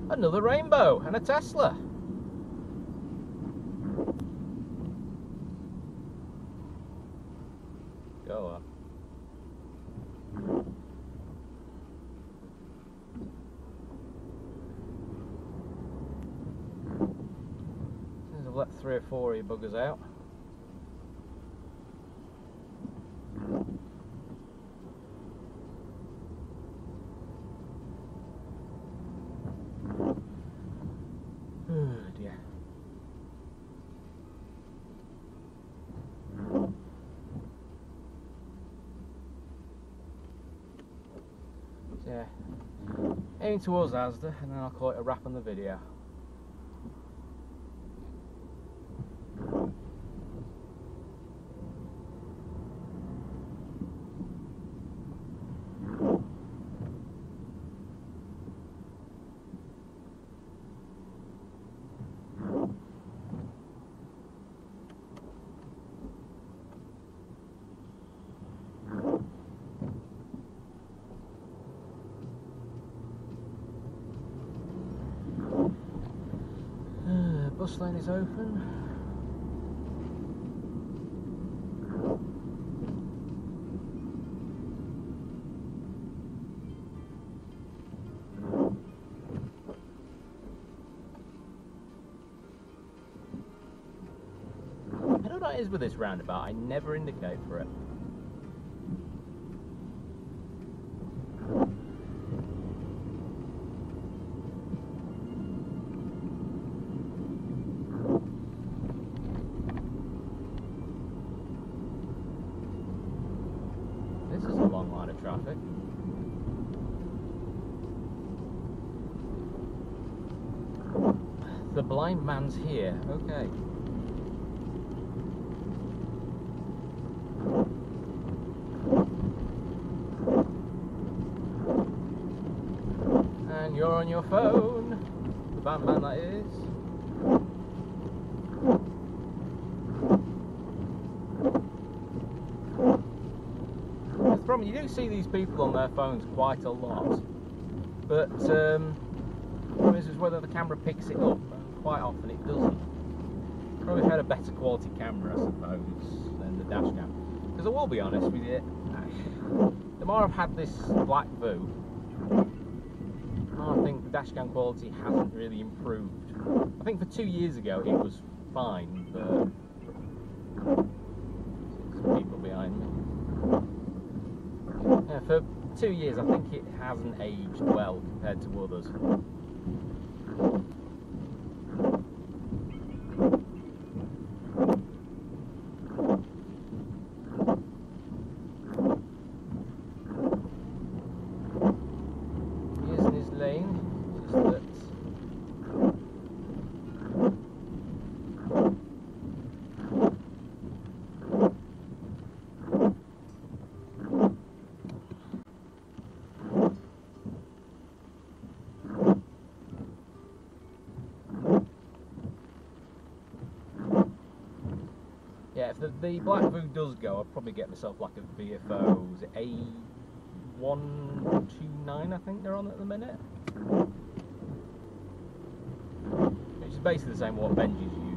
Another rainbow and a Tesla. Go on. Since I've let 3 or 4 of you buggers out. Oh dear. So yeah, aiming towards Asda, and then I'll call it a wrap on the video. Bus lane is open. I don't know what it is with this roundabout, I never indicate for it. This is a long line of traffic. The blind man's here, okay. And you're on your phone, the blind man that is. You do see these people on their phones quite a lot, but the problem is whether the camera picks it up. Quite often it doesn't. Probably had a better quality camera, I suppose, than the dash cam. Because I will be honest with you, the more I've had this black Deux, the more I think the dash cam quality hasn't really improved. I think for 2 years ago it was fine, but some people behind me. Yeah, for 2 years I think it hasn't aged well compared to others. He is in his lane, just that Yeah, if the Black Voo does go, I'd probably get myself like a VFO. Is it A129? I think they're on at the minute. Which is basically the same what Benji's using.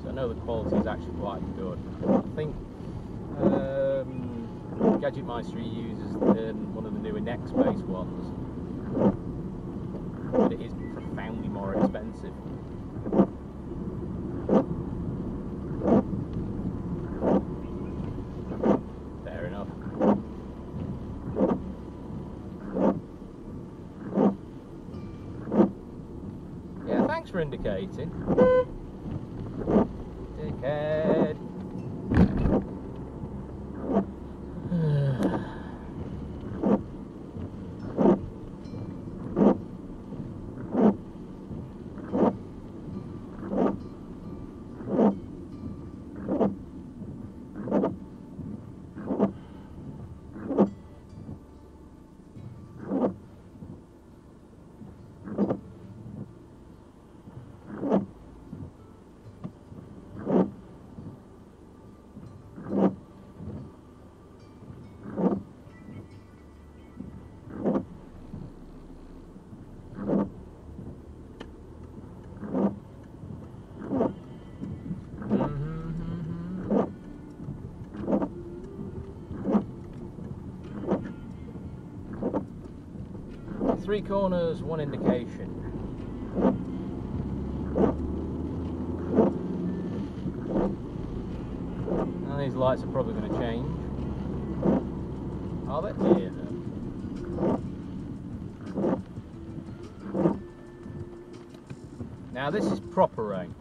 So I know the quality is actually quite good. I think Gadget Meister uses one of the newer Next-based ones, but it is profoundly more expensive. Fair enough. Yeah, thanks for indicating. Dickhead. Three corners, one indication. Now these lights are probably going to change. Are they? Yeah. Now this is proper rain.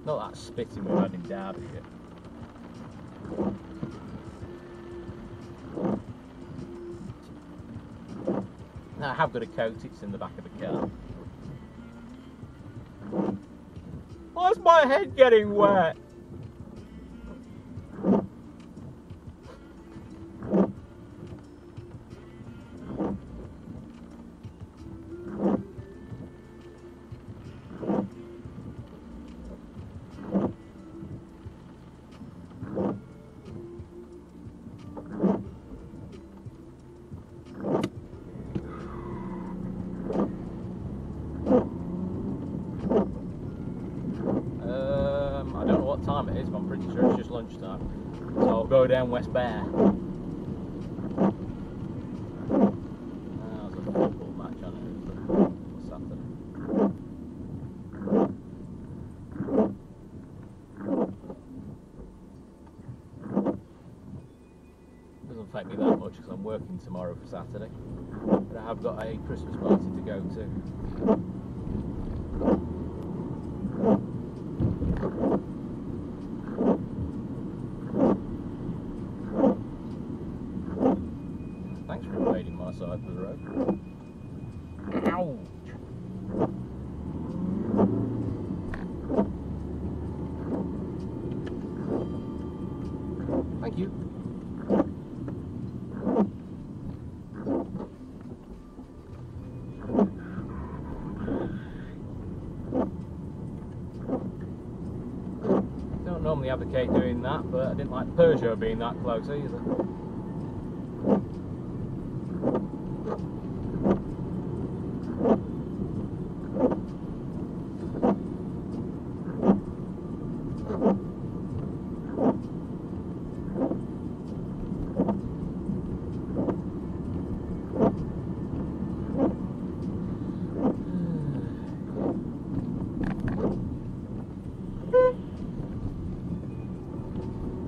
Not that spitting we've had in Derbyshire. Now I have got a coat, it's in the back of the car. Why's my head getting wet? Time it is, but I'm pretty sure it's just lunchtime. So I'll go down West Bear. There's a football match on it for Saturday. Doesn't affect me that much because I'm working tomorrow for Saturday. But I have got a Christmas party to go to. Thanks for invading my side of the road. Ouch! Thank you. Don't normally advocate doing that, but I didn't like Peugeot being that close either.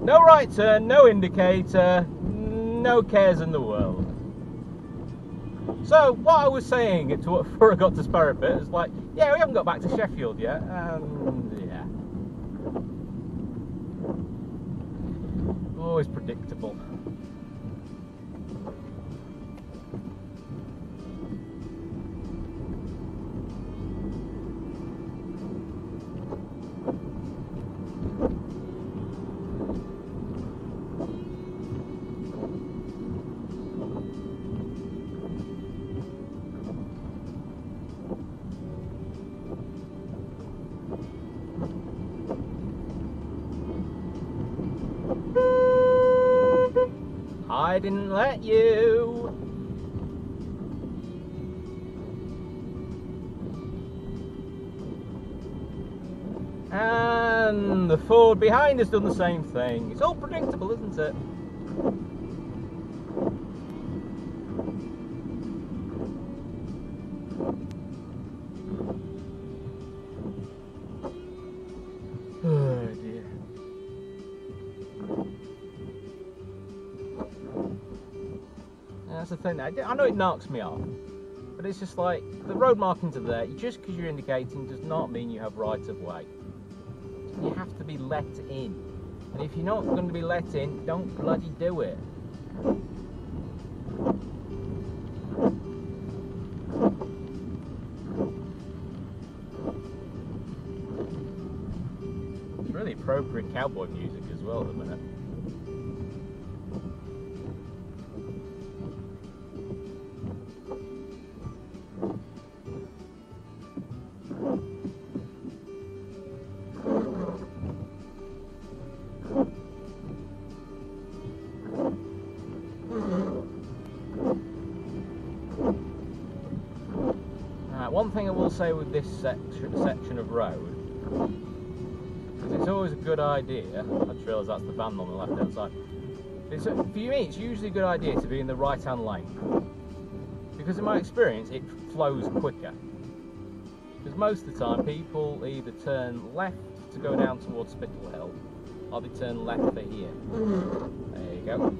No right turn, no indicator, no cares in the world. So what I was saying before I got to Sparrowpit is like, yeah, we haven't got back to Sheffield yet, and yeah. Always predictable. I didn't let you. And the Ford behind has done the same thing. It's all predictable, isn't it? Oh dear. That's the thing. I know it knocks me off, but it's just like the road markings are there. Just because you're indicating does not mean you have right of way. You have to be let in, and if you're not going to be let in, don't bloody do it. It's really appropriate cowboy music as well at the minute. One thing I will say with this section of road, because it's always a good idea, I just realised that's the van on the left hand side, for me it's usually a good idea to be in the right hand lane, because in my experience it flows quicker, because most of the time people either turn left to go down towards Spittle Hill, or they turn left for here. There you go.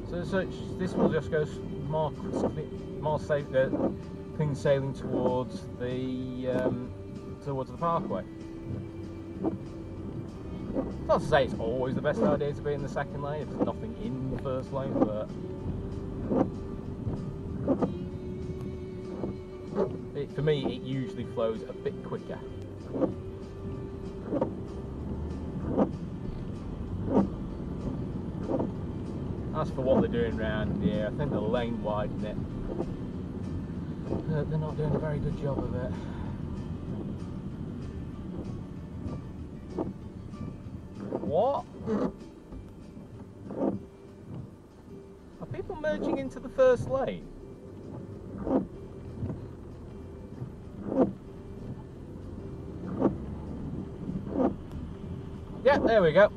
So this will just go more safe, things sailing towards the parkway. Not to say it's always the best idea to be in the second lane if there's nothing in the first lane, but for me it usually flows a bit quicker. As for what they're doing around here, I think the lane widening it. They're not doing a very good job of it. What? Are people merging into the first lane? Yeah, there we go.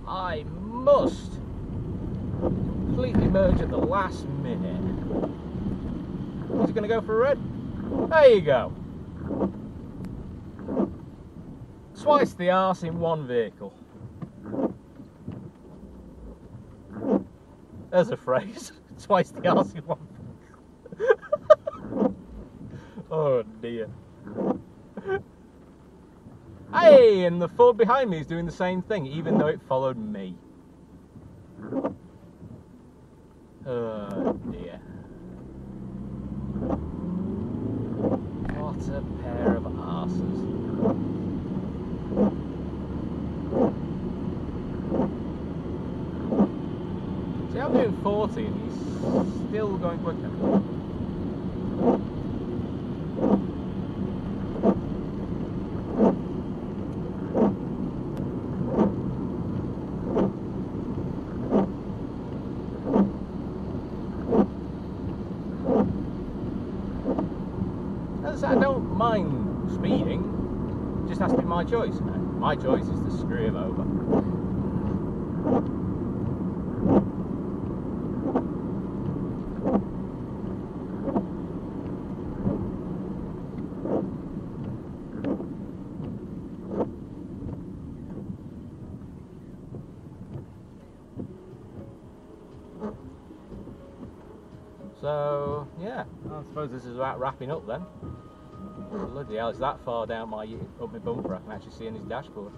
I must completely merge at the last minute. Is it going to go for a red? There you go. Twice the arse in one vehicle. There's a phrase. Twice the arse in one vehicle. Oh dear. Hey, and the Ford behind me is doing the same thing, even though it followed me. Oh dear. What a pair of arses. See, I'm doing 40 and he's still going quicker. I don't mind speeding, it just has to be my choice. My choice is to screw him over. So, yeah, I suppose this is about wrapping up then. Bloody hell, it's that far down up my bumper I can actually see in his dashboard.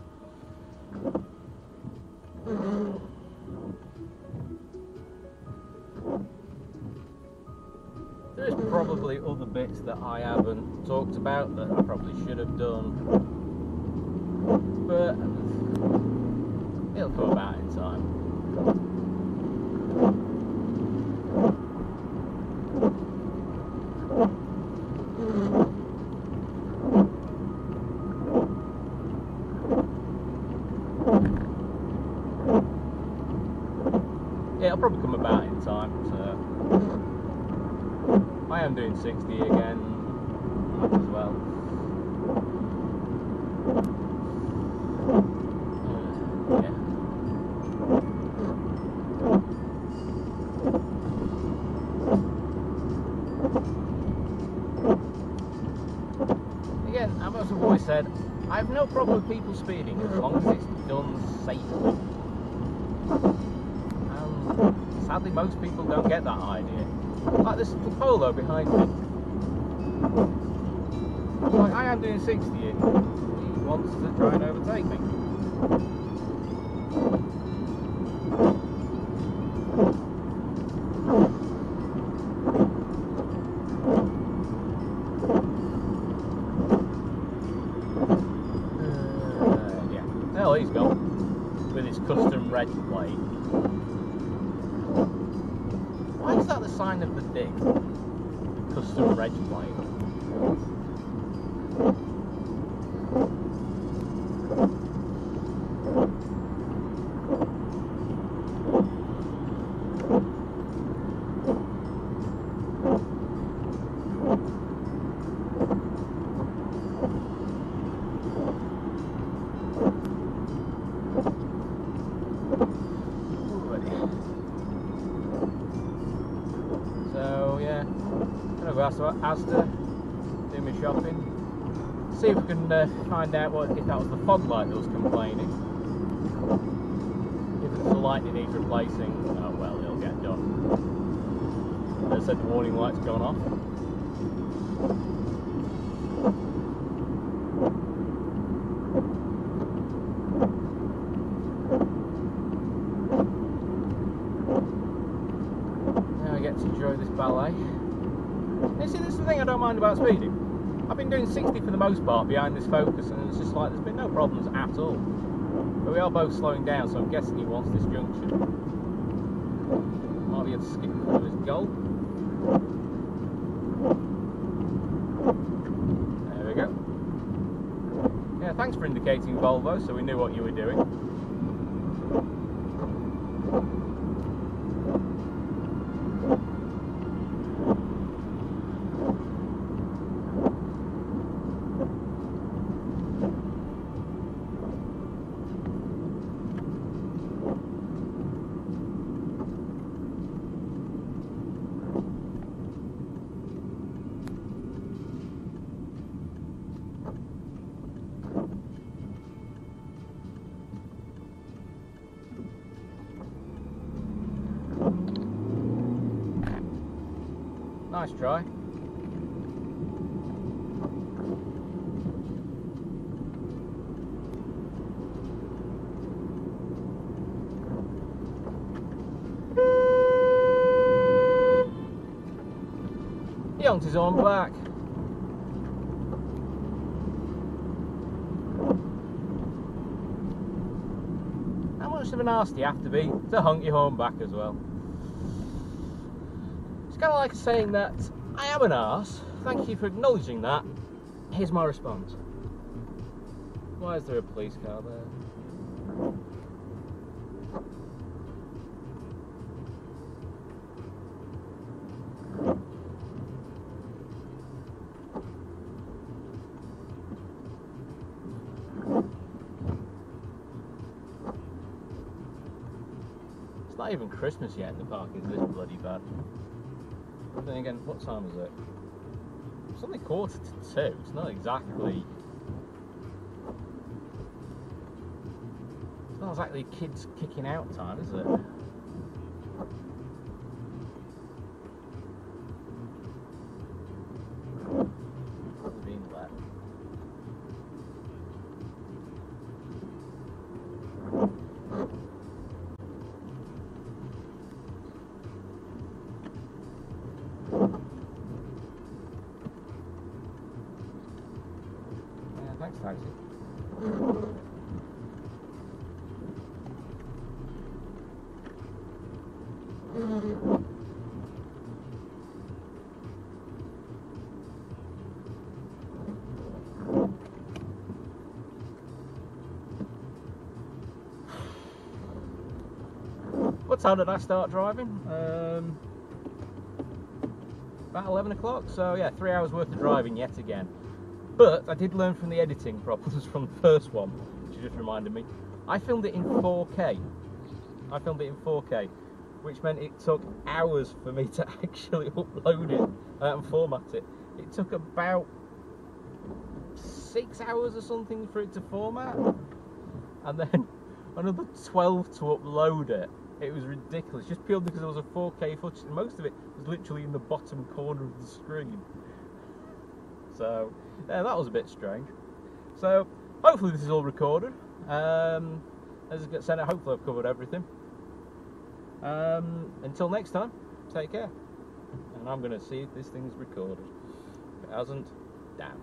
There's probably other bits that I haven't talked about that I probably should have done, but it'll come about in time. it'll probably come about in time. So I am doing 60 again as well. Yeah. Again, as I've always said, I have no problem with people speeding as long as it's done safely. Sadly, most people don't get that idea. Like this little polo behind me. Like, I am doing 60 and he wants to try and overtake me. Yeah. Hell, he's gone. With his custom red plate. Why is that the sign of the dig? The custom reg plate. So yeah, I'm gonna go to Asda, do my shopping, see if we can find out if that was the fog light that was complaining. If it's the light that needs replacing, oh well, it'll get done. As I said, the warning light's gone off. To enjoy this ballet. You see, this is the thing I don't mind about speeding. I've been doing 60 for the most part behind this Focus, and it's just like there's been no problems at all. But we are both slowing down, so I'm guessing he wants this junction. Might be able to skip through his goal. There we go. Yeah, thanks for indicating Volvo, so we knew what you were doing. Nice try. He honked his own back. How much of an arse do you have to be to honk your horn back as well? It's kind of like saying that I am an arse. Thank you for acknowledging that. Here's my response. Why is there a police car there? It's not even Christmas yet and the park is this bloody bad. But then again, what time is it? It's only 1:45. It's not exactly... It's not exactly kids kicking out time, is it? Being wet. Thanks, taxi. What time did I start driving? About 11 o'clock, so yeah, 3 hours worth of driving yet again. But I did learn from the editing problems from the first one, which just reminded me. I filmed it in 4K. Which meant it took hours for me to actually upload it and format it. It took about 6 hours or something for it to format, and then another 12 to upload it. It was ridiculous, just purely because there was a 4K footage, and most of it was literally in the bottom corner of the screen. So, yeah, that was a bit strange. So, hopefully this is all recorded. As I said, hopefully I've covered everything. Until next time, take care. And I'm going to see if this thing's recorded. If it hasn't, damn.